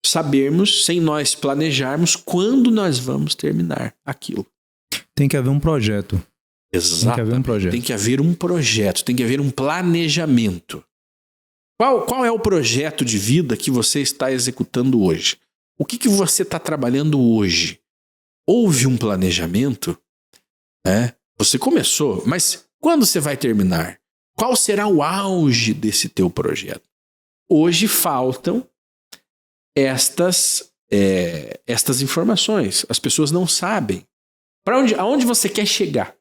sabermos, sem nós planejarmos quando nós vamos terminar aquilo. Tem que haver um projeto. Exato. Tem que haver um projeto. Tem que haver um projeto, tem que haver um planejamento. Qual é o projeto de vida que você está executando hoje? O que você está trabalhando hoje? Houve um planejamento? Você começou, mas quando você vai terminar? Qual será o auge desse teu projeto? Hoje faltam estas informações. As pessoas não sabem. Aonde você quer chegar?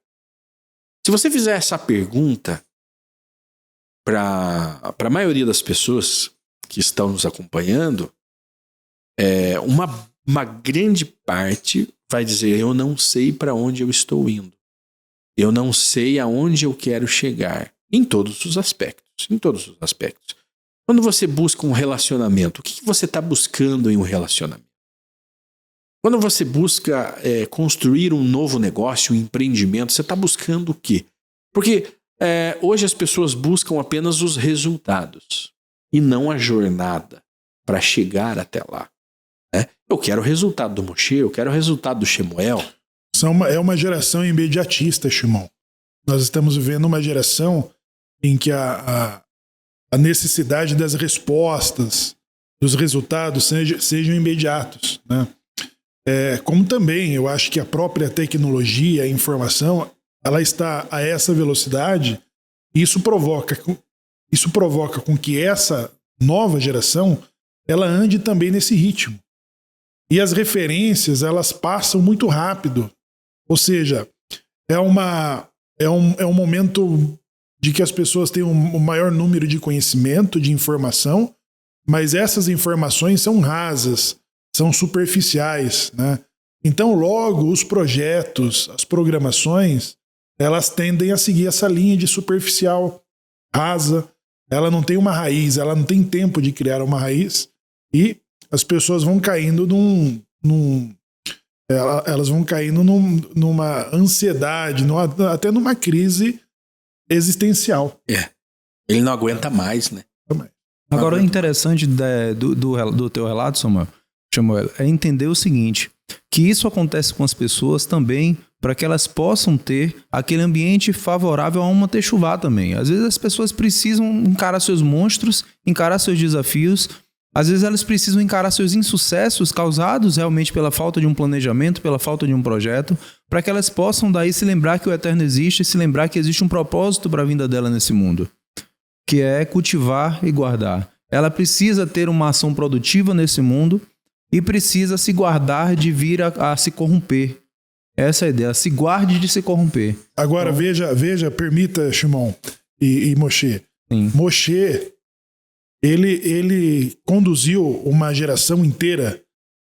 Se você fizer essa pergunta para a maioria das pessoas que estão nos acompanhando, uma grande parte vai dizer: eu não sei para onde eu estou indo. Eu não sei aonde eu quero chegar. Em todos os aspectos. Quando você busca um relacionamento, o que você está buscando em um relacionamento? Quando você busca construir um novo negócio, um empreendimento, você está buscando o quê? Porque hoje as pessoas buscam apenas os resultados e não a jornada para chegar até lá. Eu quero o resultado do Moshe, eu quero o resultado do Shemuel. É uma geração imediatista, Shimon. Nós estamos vivendo uma geração em que a necessidade das respostas, dos resultados sejam imediatos, né? Como também eu acho que a própria tecnologia, a informação, ela está a essa velocidade, e isso provoca com que essa nova geração ela ande também nesse ritmo. E as referências, elas passam muito rápido. Ou seja, é um momento de que as pessoas têm um maior número de conhecimento, de informação, mas essas informações são rasas, são superficiais, né? Então, logo, os projetos, as programações, elas tendem a seguir essa linha de superficial, rasa. Ela não tem uma raiz, ela não tem tempo de criar uma raiz, e as pessoas vão caindo elas vão caindo numa ansiedade, até numa crise existencial. Ele não aguenta mais, né? Agora, o interessante do teu relato, Samuel, é entender o seguinte, que isso acontece com as pessoas também para que elas possam ter aquele ambiente favorável a uma techuvá também. Às vezes as pessoas precisam encarar seus monstros, encarar seus desafios Às vezes elas precisam encarar seus insucessos causados realmente pela falta de um planejamento, pela falta de um projeto, para que elas possam daí se lembrar que o eterno existe e se lembrar que existe um propósito para a vinda dela nesse mundo, que é cultivar e guardar. Ela precisa ter uma ação produtiva nesse mundo e precisa se guardar de vir a se corromper. Essa é a ideia, se guarde de se corromper. Agora, então, veja, permita, Shimon e Moshe. Sim. Moshe, ele conduziu uma geração inteira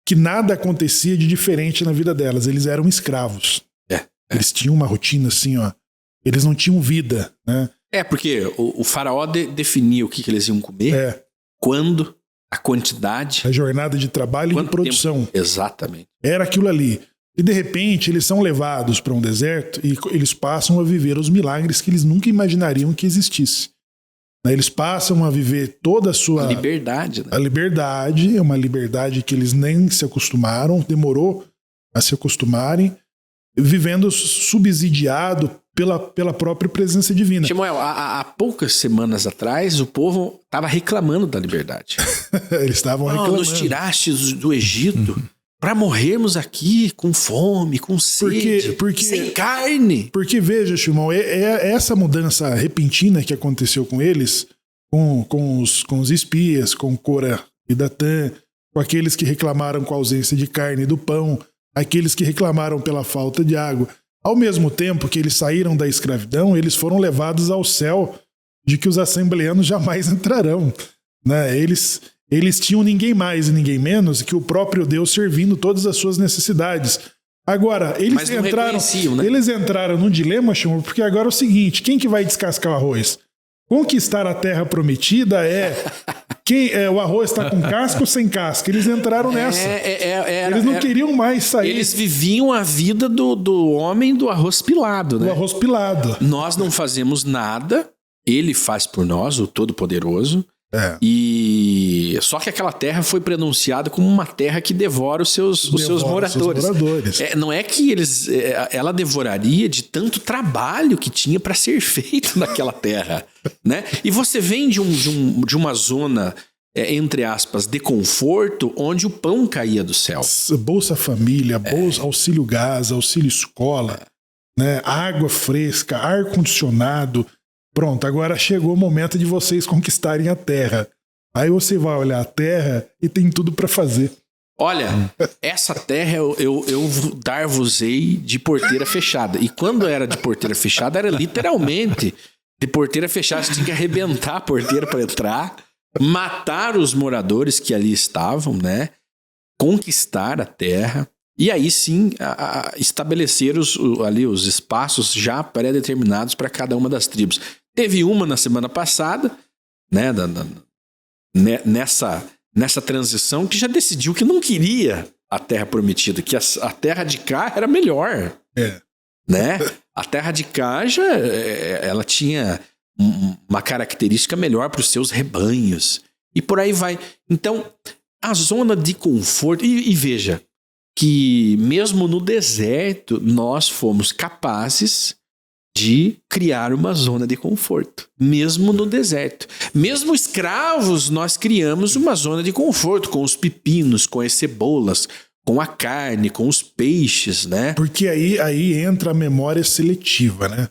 que nada acontecia de diferente na vida delas. Eles eram escravos. Eles tinham uma rotina assim, ó. Eles não tinham vida, né? Porque o faraó definia o que eles iam comer, quando, a quantidade. A jornada de trabalho e de produção. Tempo? Exatamente. Era aquilo ali. E de repente eles são levados para um deserto e eles passam a viver os milagres que eles nunca imaginariam que existisse. Eles passam a viver toda a sua... A liberdade, né? A liberdade é uma liberdade que eles nem se acostumaram, demorou a se acostumarem, vivendo subsidiado pela própria presença divina. Shmuel, há poucas semanas atrás, o povo estava reclamando da liberdade. Eles estavam reclamando. Nos tirastes do Egito para morrermos aqui com fome, com sede, sem carne. Porque veja, Shimon, essa mudança repentina que aconteceu com eles, com os espias, com Corá e Datã, com aqueles que reclamaram com a ausência de carne e do pão, aqueles que reclamaram pela falta de água. Ao mesmo tempo que eles saíram da escravidão, eles foram levados ao céu de que os assembleanos jamais entrarão, né? Eles tinham ninguém mais e ninguém menos que o próprio Deus servindo todas as suas necessidades. Agora, eles entraram num dilema, Shimon, porque agora é o seguinte, quem que vai descascar o arroz? Conquistar a terra prometida o arroz está com casca ou sem casca? Eles entraram nessa. Eles não queriam mais sair. Eles viviam a vida do homem do arroz pilado, né? Do arroz pilado. Nós não fazemos nada, ele faz por nós, o Todo-Poderoso. E só que aquela terra foi pronunciada como uma terra que devora os seus moradores. Não é que ela devoraria de tanto trabalho que tinha para ser feito naquela terra, né? E você vem de uma zona, entre aspas, de conforto, onde o pão caía do céu. Bolsa Família, auxílio gás, auxílio escola, né? Água fresca, ar-condicionado. Pronto, agora chegou o momento de vocês conquistarem a terra. Aí você vai olhar a terra e tem tudo para fazer. Olha, essa terra eu dar-vos-ei de porteira fechada. E quando era de porteira fechada, era literalmente de porteira fechada. Você tinha que arrebentar a porteira para entrar, matar os moradores que ali estavam, né? Conquistar a terra. E aí sim, estabelecer os espaços já pré-determinados para cada uma das tribos. Teve uma na semana passada, né, nessa transição, que já decidiu que não queria a terra prometida, que a terra de cá era melhor. Né? A terra de cá ela tinha uma característica melhor para os seus rebanhos. E por aí vai. Então, a zona de conforto... E veja, que mesmo no deserto nós fomos capazes de criar uma zona de conforto. Mesmo no deserto. Mesmo escravos, nós criamos uma zona de conforto com os pepinos, com as cebolas, com a carne, com os peixes, né? Porque aí entra a memória seletiva, né?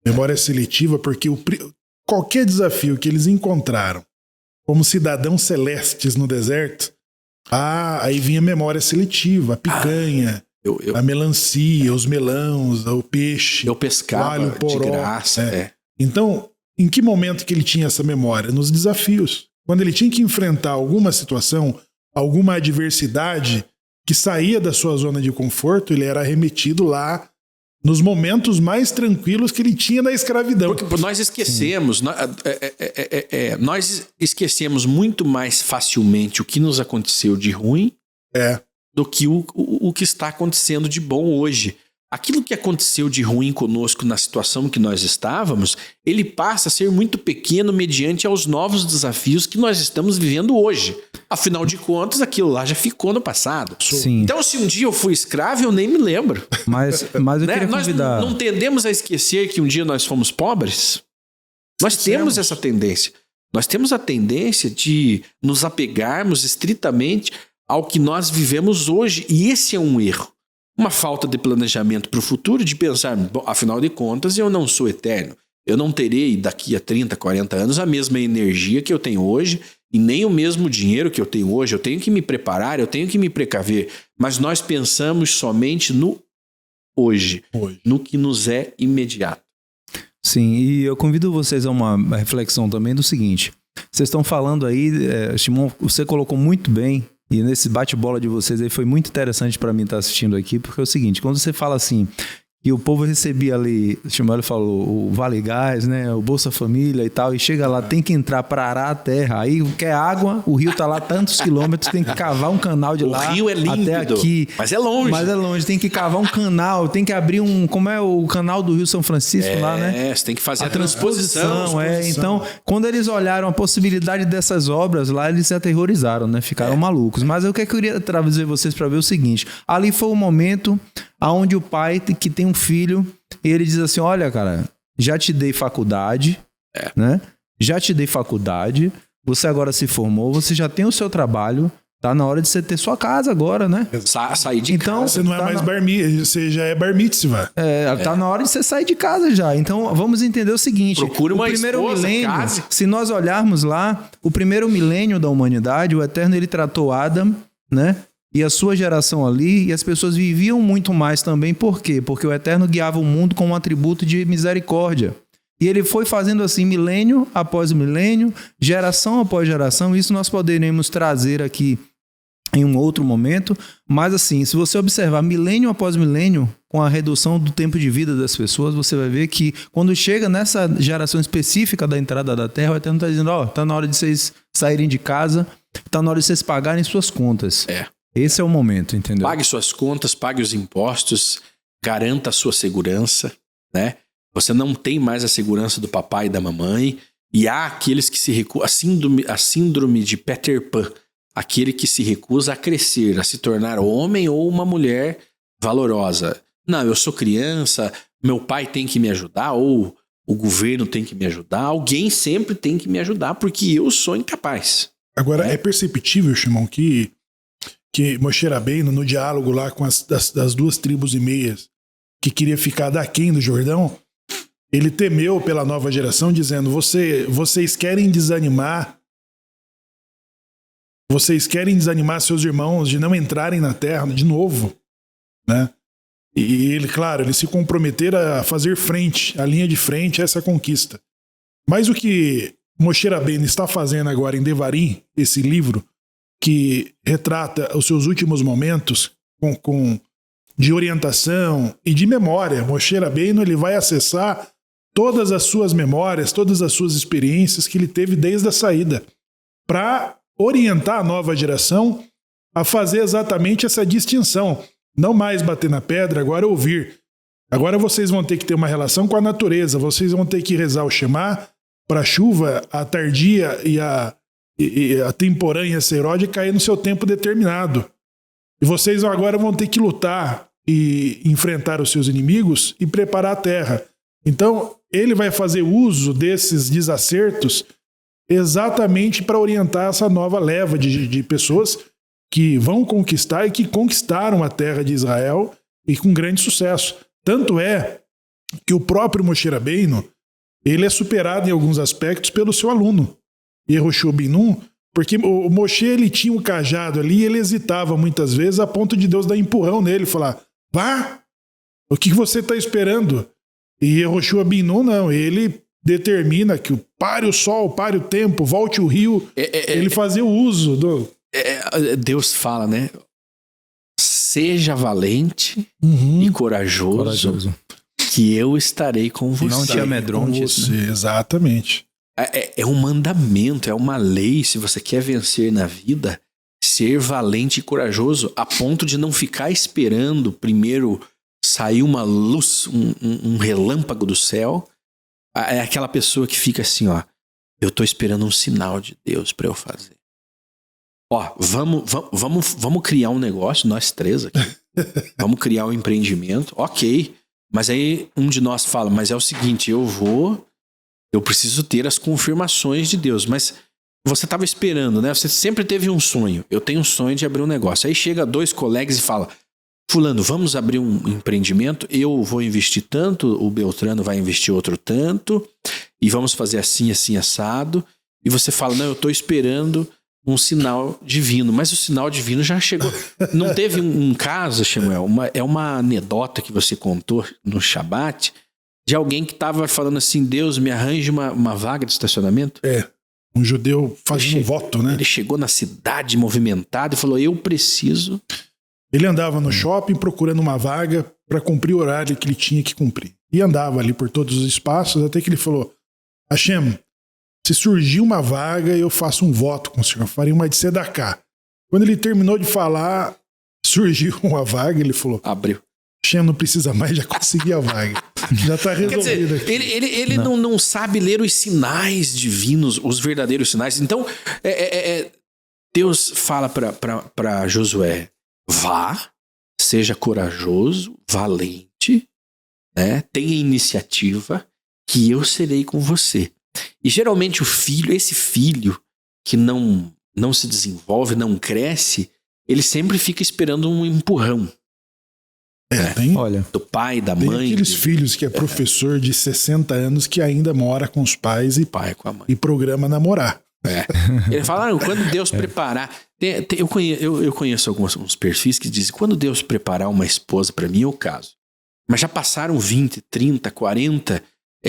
Memória seletiva, porque qualquer desafio que eles encontraram como cidadãos celestes no deserto, aí vinha memória seletiva, a picanha, a melancia, os melões, o peixe. Eu pescava o alho, o poró, de graça. Então, em que momento que ele tinha essa memória? Nos desafios. Quando ele tinha que enfrentar alguma situação, alguma adversidade que saía da sua zona de conforto, ele era remetido lá nos momentos mais tranquilos que ele tinha na escravidão. Porque nós esquecemos, nós esquecemos muito mais facilmente o que nos aconteceu de ruim do que o que está acontecendo de bom hoje. Aquilo que aconteceu de ruim conosco na situação que nós estávamos, ele passa a ser muito pequeno mediante aos novos desafios que nós estamos vivendo hoje. Afinal de contas, aquilo lá já ficou no passado. Sim. Então, se um dia eu fui escravo, eu nem me lembro. Mas eu queria convidar... Nós não tendemos a esquecer que um dia nós fomos pobres? Nós temos essa tendência. Nós temos a tendência de nos apegarmos estritamente ao que nós vivemos hoje. E esse é um erro. Uma falta de planejamento para o futuro, de pensar, bom, afinal de contas, eu não sou eterno. Eu não terei daqui a 30, 40 anos a mesma energia que eu tenho hoje e nem o mesmo dinheiro que eu tenho hoje. Eu tenho que me preparar, eu tenho que me precaver. Mas nós pensamos somente no hoje. No que nos é imediato. Sim, e eu convido vocês a uma reflexão também do seguinte. Vocês estão falando aí, Shimon, você colocou muito bem, e nesse bate-bola de vocês aí foi muito interessante para mim estar assistindo aqui, porque é o seguinte, quando você fala assim, que o povo recebia ali, o Shimon falou, o Vale Gás, né, o Bolsa Família e tal, e chega lá, tem que entrar para arar a terra, aí quer água, o rio tá lá tantos quilômetros, tem que cavar um canal de lá o rio é límpido, até aqui. Mas é longe, tem que cavar um canal, tem que abrir como é o canal do Rio São Francisco lá, né? Você tem que fazer a transposição. Então, quando eles olharam a possibilidade dessas obras lá, eles se aterrorizaram, né? Ficaram malucos. Mas o que eu queria trazer vocês para ver o seguinte, ali foi o momento onde o pai que tem um filho, e ele diz assim, olha, cara, já te dei faculdade, né? Já te dei faculdade, você agora se formou, você já tem o seu trabalho, tá na hora de você ter sua casa agora, né? Sair de casa. Você não é mais bar mitzvah, você já é bar mitzvah. Tá na hora de você sair de casa já. Então, vamos entender o seguinte. Procure uma esposa, milênio, case. se nós olharmos lá, o primeiro milênio da humanidade, o Eterno, ele tratou Adam, né? E a sua geração ali, e as pessoas viviam muito mais também. Por quê? Porque o Eterno guiava o mundo com um atributo de misericórdia. E ele foi fazendo assim, milênio após milênio, geração após geração. Isso nós poderemos trazer aqui em um outro momento. Mas assim, se você observar milênio após milênio, com a redução do tempo de vida das pessoas, você vai ver que quando chega nessa geração específica da entrada da Terra, o Eterno está dizendo, tá na hora de vocês saírem de casa, tá na hora de vocês pagarem suas contas. Esse é o momento, entendeu? Pague suas contas, pague os impostos, garanta a sua segurança, né? Você não tem mais a segurança do papai e da mamãe. E há aqueles que se recusam, a síndrome de Peter Pan, aquele que se recusa a crescer, a se tornar homem ou uma mulher valorosa. Não, eu sou criança, meu pai tem que me ajudar, ou o governo tem que me ajudar, alguém sempre tem que me ajudar, porque eu sou incapaz. Agora, é perceptível, Shimon, que Moshe Rabbeinu, no diálogo lá com das 2 tribos e meias, que queria ficar daquém do Jordão, ele temeu pela nova geração, dizendo, vocês querem desanimar seus irmãos de não entrarem na terra de novo, né? E ele, claro, ele se comprometer a fazer frente, a linha de frente a essa conquista. Mas o que Moshe Rabbeinu está fazendo agora em Devarim, esse livro, que retrata os seus últimos momentos de orientação e de memória. Moshe Rabbeinu, ele vai acessar todas as suas memórias, todas as suas experiências que ele teve desde a saída, para orientar a nova geração a fazer exatamente essa distinção. Não mais bater na pedra, agora ouvir. Agora vocês vão ter que ter uma relação com a natureza, vocês vão ter que rezar o Shema para a chuva, a tardia e a temporânea seródia cair no seu tempo determinado. E vocês agora vão ter que lutar e enfrentar os seus inimigos e preparar a terra. Então, ele vai fazer uso desses desacertos exatamente para orientar essa nova leva de pessoas que vão conquistar e que conquistaram a terra de Israel e com grande sucesso. Tanto é que o próprio Moshe Rabbeinu, ele é superado em alguns aspectos pelo seu aluno, Yehoshua ben Nun, porque o Moshe, ele tinha um cajado ali e ele hesitava muitas vezes a ponto de Deus dar empurrão nele e falar, vá, o que você está esperando? E Yehoshua ben Nun não, ele determina que pare o sol, pare o tempo, volte o rio, ele fazia o uso do... Deus fala, né? Seja valente e corajoso, que eu estarei com você. Não te amedrontes. Né? Exatamente. É um mandamento, é uma lei. Se você quer vencer na vida, ser valente e corajoso, a ponto de não ficar esperando primeiro sair uma luz, um relâmpago do céu. É aquela pessoa que fica assim, ó, eu tô esperando um sinal de Deus para eu fazer. Ó, vamos criar um negócio, nós 3 aqui. Vamos criar um empreendimento, ok. Mas aí um de nós fala, mas é o seguinte, eu vou Eu preciso ter as confirmações de Deus. Mas você estava esperando, né? Você sempre teve um sonho. Eu tenho um sonho de abrir um negócio. Aí chega 2 colegas e fala: fulano, vamos abrir um empreendimento, eu vou investir tanto, o Beltrano vai investir outro tanto, e vamos fazer assim, assim, assado. E você fala: não, eu estou esperando um sinal divino. Mas o sinal divino já chegou. Não teve um caso, Samuel, é uma anedota que você contou no Shabat, de alguém que estava falando assim: Deus, me arranje uma vaga de estacionamento? Um judeu fazendo um voto, né? Ele chegou na cidade movimentada e falou: eu preciso... Ele andava no shopping procurando uma vaga para cumprir o horário que ele tinha que cumprir. E andava ali por todos os espaços, até que ele falou: Hashem, se surgir uma vaga, eu faço um voto com o senhor, farei uma de Sedaká. Quando ele terminou de falar, surgiu uma vaga, ele falou: abriu. Hashem não precisa mais, já consegui a vaga. Já está resolvido. Quer dizer, aqui. ele não sabe ler os sinais divinos, os verdadeiros sinais. Então, Deus fala para Josué: vá, seja corajoso, valente, né? Tenha iniciativa, que eu serei com você. E geralmente esse filho que não se desenvolve, não cresce, ele sempre fica esperando um empurrão. Olha, do pai, da Tem mãe. aqueles filhos que é professor de 60 anos que ainda mora com os pais e pai com a mãe. E programa namorar. Ele fala: quando Deus preparar... Eu conheço alguns perfis que dizem: quando Deus preparar uma esposa para mim, eu caso. Mas já passaram 20, 30, 40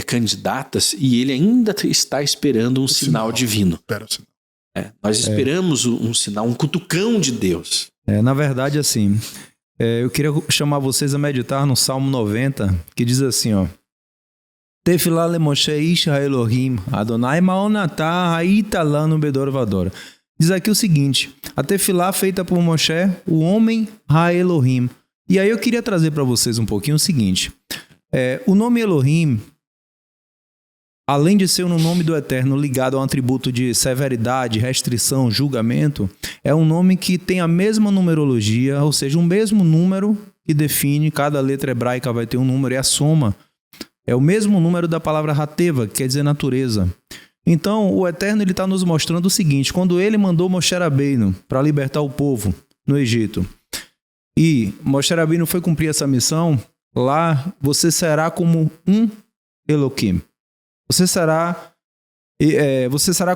candidatas e ele ainda está esperando um sinal divino. Espera o sinal. Nós esperamos um sinal, um cutucão de Deus. Na verdade, assim, eu queria chamar vocês a meditar no Salmo 90, que diz assim, ó: Tefilá le Moshe ish ha-Elohim, Adonai ma'onatah ha'ita lanu bedor vador. Diz aqui o seguinte: a tefilá feita por Moshe, o homem ha-Elohim. E aí eu queria trazer para vocês um pouquinho o seguinte: o nome Elohim, além de ser um nome do Eterno ligado a um atributo de severidade, restrição, julgamento, é um nome que tem a mesma numerologia, ou seja, o mesmo número que define, cada letra hebraica vai ter um número, e a soma é o mesmo número da palavra Hateva, que quer dizer natureza. Então, o Eterno está nos mostrando o seguinte: quando ele mandou Moshe Rabbeinu para libertar o povo no Egito, e Moshe Rabbeinu foi cumprir essa missão, lá você será como um Elohim. Você será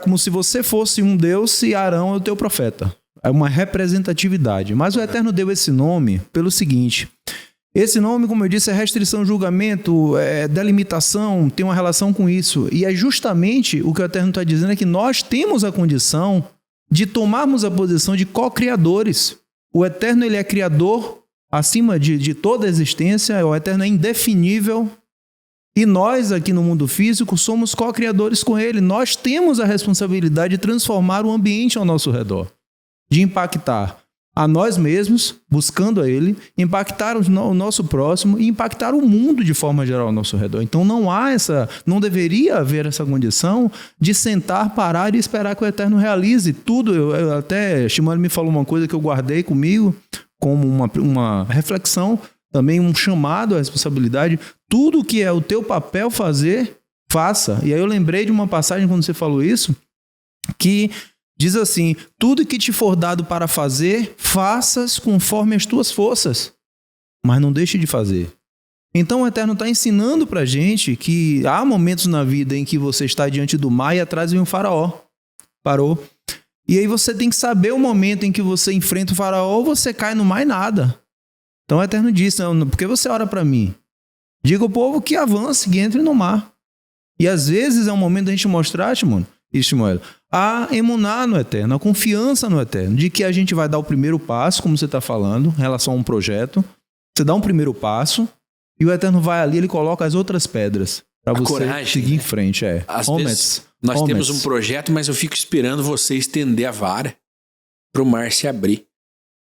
como se você fosse um Deus e Arão é o teu profeta. É uma representatividade. Mas o Eterno deu esse nome pelo seguinte: esse nome, como eu disse, é restrição, julgamento, delimitação, tem uma relação com isso. E é justamente o que o Eterno está dizendo, é que nós temos a condição de tomarmos a posição de co-criadores. O Eterno, ele é criador acima de toda a existência, o Eterno é indefinível. E nós, aqui no mundo físico, somos co-criadores com ele. Nós temos a responsabilidade de transformar o ambiente ao nosso redor, de impactar a nós mesmos, buscando a ele, impactar o nosso próximo e impactar o mundo de forma geral ao nosso redor. Então não deveria haver essa condição de sentar, parar e esperar que o Eterno realize tudo. Até Shimon me falou uma coisa que eu guardei comigo como uma reflexão, também um chamado à responsabilidade. Tudo que é o teu papel fazer, faça. E aí eu lembrei de uma passagem quando você falou isso, que diz assim: tudo que te for dado para fazer, faças conforme as tuas forças, mas não deixe de fazer. Então o Eterno está ensinando para a gente que há momentos na vida em que você está diante do mar e atrás vem um faraó. Parou. E aí você tem que saber o momento em que você enfrenta o faraó ou você cai no mar e nada. Então o Eterno disse: não, por que você ora para mim? Diga ao povo que avance, que entre no mar. E às vezes é um momento da gente mostrar, Shmuel, a emuná no Eterno, a confiança no Eterno, de que a gente vai dar o primeiro passo, como você está falando, em relação a um projeto. Você dá um primeiro passo e o Eterno vai ali, ele coloca as outras pedras para você coragem, seguir em frente. Às vezes nós temos um projeto, mas eu fico esperando você estender a vara para o mar se abrir.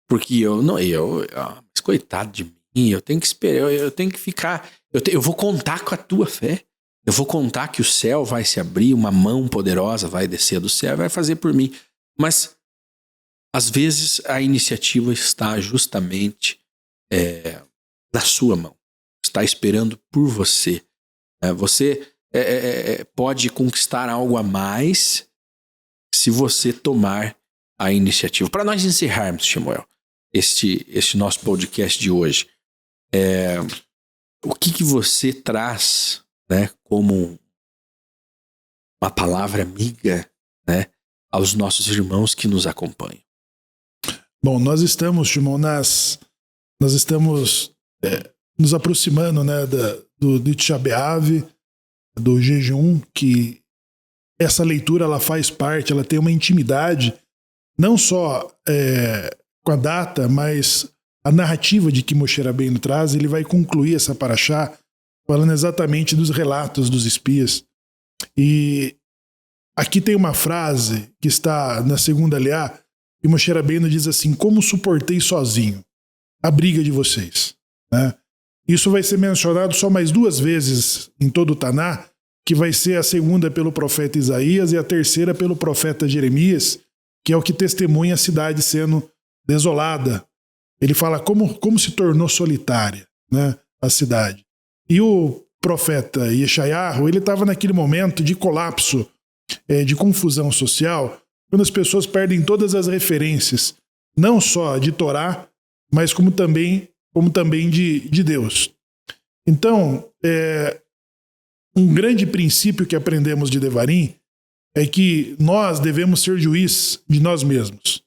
Porque mas coitado de mim, eu tenho que esperar, eu tenho que ficar, eu vou contar com a tua fé. Eu vou contar que o céu vai se abrir, uma mão poderosa vai descer do céu e vai fazer por mim. Mas, às vezes, a iniciativa está justamente na sua mão. Está esperando por você. Você pode conquistar algo a mais se você tomar a iniciativa. Para nós encerrarmos, Shemuel, este nosso podcast de hoje, o que você traz, né, como uma palavra amiga, né, aos nossos irmãos que nos acompanham? Bom, nós estamos, Shimon, nós estamos nos aproximando, né, do Tisha B'Av, do jejum, que essa leitura ela faz parte, ela tem uma intimidade, não só com a data, mas a narrativa de que Moshe Rabbeinu traz. Ele vai concluir essa paraxá falando exatamente dos relatos dos espias. E aqui tem uma frase que está na segunda Leá, e Moshe Rabbeinu diz assim: como suportei sozinho a briga de vocês, né? Isso vai ser mencionado só mais 2 vezes em todo o Taná, que vai ser a segunda pelo profeta Isaías e a terceira pelo profeta Jeremias, que é o que testemunha a cidade sendo desolada. Ele fala como se tornou solitária, né, a cidade. E o profeta Yeshayahu, ele estava naquele momento de colapso, de confusão social, quando as pessoas perdem todas as referências, não só de Torá, mas como também de Deus. Então, um grande princípio que aprendemos de Devarim é que nós devemos ser juiz de nós mesmos.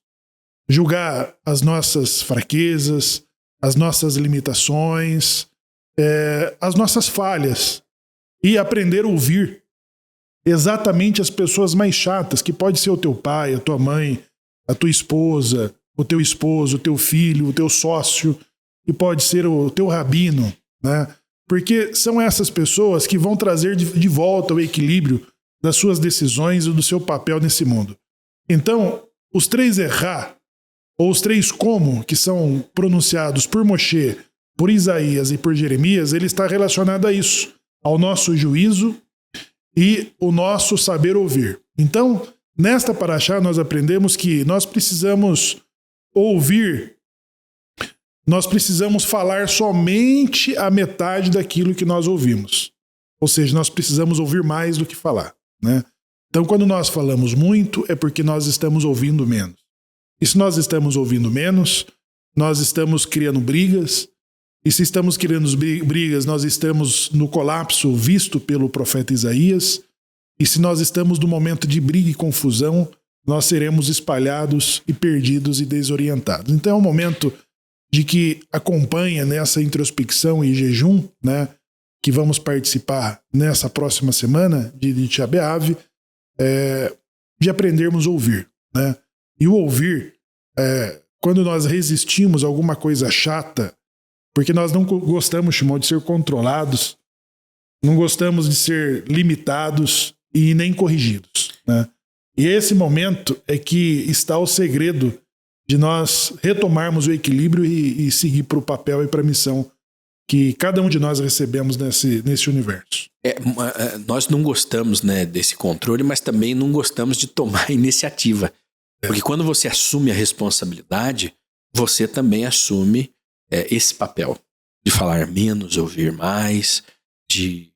Julgar as nossas fraquezas, as nossas limitações, as nossas falhas, e aprender a ouvir exatamente as pessoas mais chatas, que pode ser o teu pai, a tua mãe, a tua esposa, o teu esposo, o teu filho, o teu sócio, e pode ser o teu rabino, né? Porque são essas pessoas que vão trazer de volta o equilíbrio das suas decisões e do seu papel nesse mundo. Então, os 3 errá, ou os 3 como, que são pronunciados por Moshe, por Isaías e por Jeremias, ele está relacionado a isso, ao nosso juízo e o nosso saber ouvir. Então, nesta paraxá nós aprendemos que nós precisamos ouvir, nós precisamos falar somente a metade daquilo que nós ouvimos. Ou seja, nós precisamos ouvir mais do que falar, né? Então, quando nós falamos muito, é porque nós estamos ouvindo menos. E se nós estamos ouvindo menos, nós estamos criando brigas. E se estamos criando brigas, nós estamos no colapso visto pelo profeta Isaías. E se nós estamos no momento de briga e confusão, nós seremos espalhados e perdidos e desorientados. Então é um momento de que acompanha nessa introspecção e jejum, né, que vamos participar nessa próxima semana de Tisha B'Av, de aprendermos a ouvir, né? E o ouvir, quando nós resistimos a alguma coisa chata, porque nós não gostamos, Shimon, de ser controlados, não gostamos de ser limitados e nem corrigidos, né? E esse momento é que está o segredo de nós retomarmos o equilíbrio e seguir para o papel e para a missão que cada um de nós recebemos nesse universo. Nós não gostamos, né, desse controle, mas também não gostamos de tomar iniciativa. Porque quando você assume a responsabilidade, você também assume esse papel de falar menos, ouvir mais, de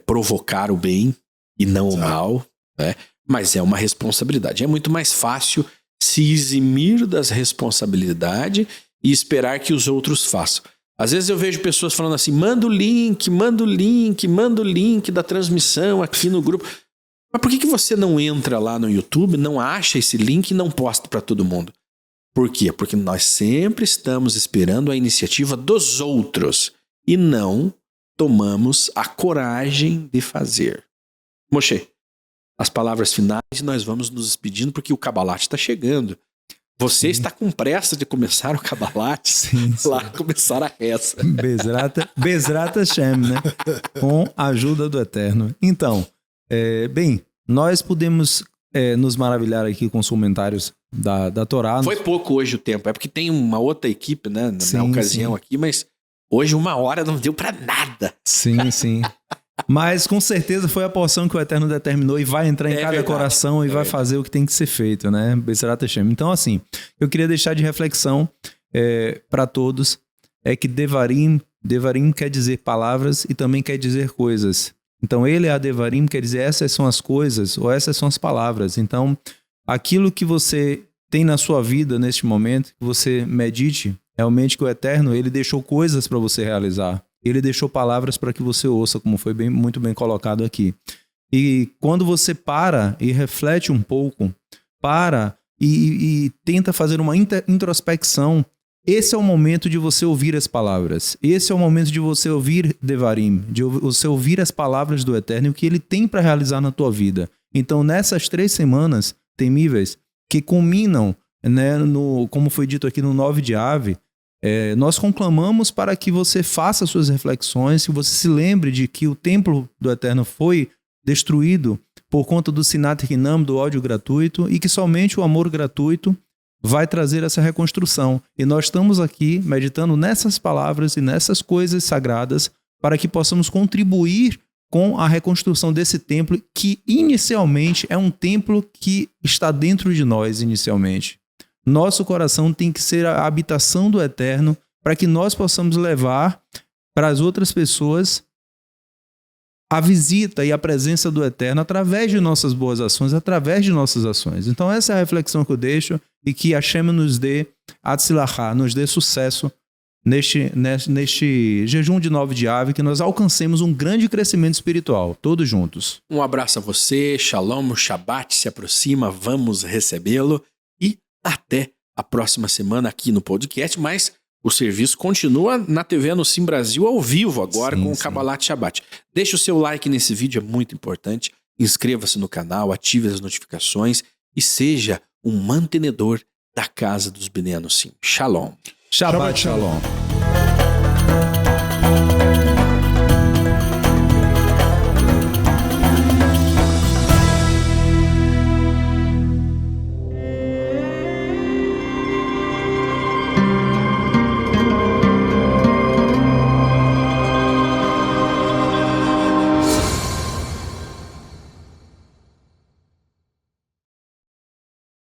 provocar o bem e não o mal, né? Mas é uma responsabilidade. É muito mais fácil se eximir das responsabilidades e esperar que os outros façam. Às vezes eu vejo pessoas falando assim: manda o link da transmissão aqui no grupo. Mas por que você não entra lá no YouTube, não acha esse link e não posta para todo mundo? Por quê? Porque nós sempre estamos esperando a iniciativa dos outros e não tomamos a coragem de fazer. Moshe, as palavras finais, nós vamos nos despedindo porque o Kabbalat está chegando. Você está com pressa de começar o Kabbalat? Sim. Lá começar a reza. Bezrat Hashem, né? Com a ajuda do Eterno. Então, bem, nós podemos nos maravilhar aqui com os comentários da Torá. Foi pouco hoje o tempo, é porque tem uma outra equipe, né, na ocasião aqui, mas hoje 1 hora não deu para nada. Sim. Mas com certeza foi a porção que o Eterno determinou e vai entrar em cada coração e vai fazer o que tem que ser feito, né? Bezrat Hashem. Então, assim, eu queria deixar de reflexão para todos, que Devarim quer dizer palavras e também quer dizer coisas. Então, ele é a Devarim, quer dizer, essas são as coisas, ou essas são as palavras. Então, aquilo que você tem na sua vida neste momento, que você medite, realmente que o Eterno, ele deixou coisas para você realizar. Ele deixou palavras para que você ouça, como foi muito bem colocado aqui. E quando você para e reflete um pouco, e tenta fazer uma introspecção, esse é o momento de você ouvir as palavras. Esse é o momento de você ouvir Devarim, de você ouvir as palavras do Eterno e o que ele tem para realizar na tua vida. Então, nessas 3 semanas temíveis, que culminam, né, como foi dito aqui no 9 de Av, nós conclamamos para que você faça suas reflexões, que você se lembre de que o templo do Eterno foi destruído por conta do Sinat Hinam, do ódio gratuito, e que somente o amor gratuito vai trazer essa reconstrução. E nós estamos aqui meditando nessas palavras e nessas coisas sagradas para que possamos contribuir com a reconstrução desse templo, que inicialmente é um templo que está dentro de nós inicialmente. Nosso coração tem que ser a habitação do Eterno para que nós possamos levar para as outras pessoas a visita e a presença do Eterno através de nossas boas ações, através de nossas ações. Então essa é a reflexão que eu deixo e que Hashem nos dê Atzilachá, nos dê sucesso neste jejum de 9 de Av, que nós alcancemos um grande crescimento espiritual, todos juntos. Um abraço a você, Shalom, o Shabbat se aproxima, vamos recebê-lo e até a próxima semana aqui no podcast, mas o serviço continua na TV Anusim Brasil ao vivo agora com o Kabbalat Shabbat. Deixe o seu like nesse vídeo, é muito importante, inscreva-se no canal, ative as notificações e seja um mantenedor da casa dos Bnei Anusim. Shalom. Shabbat Shalom.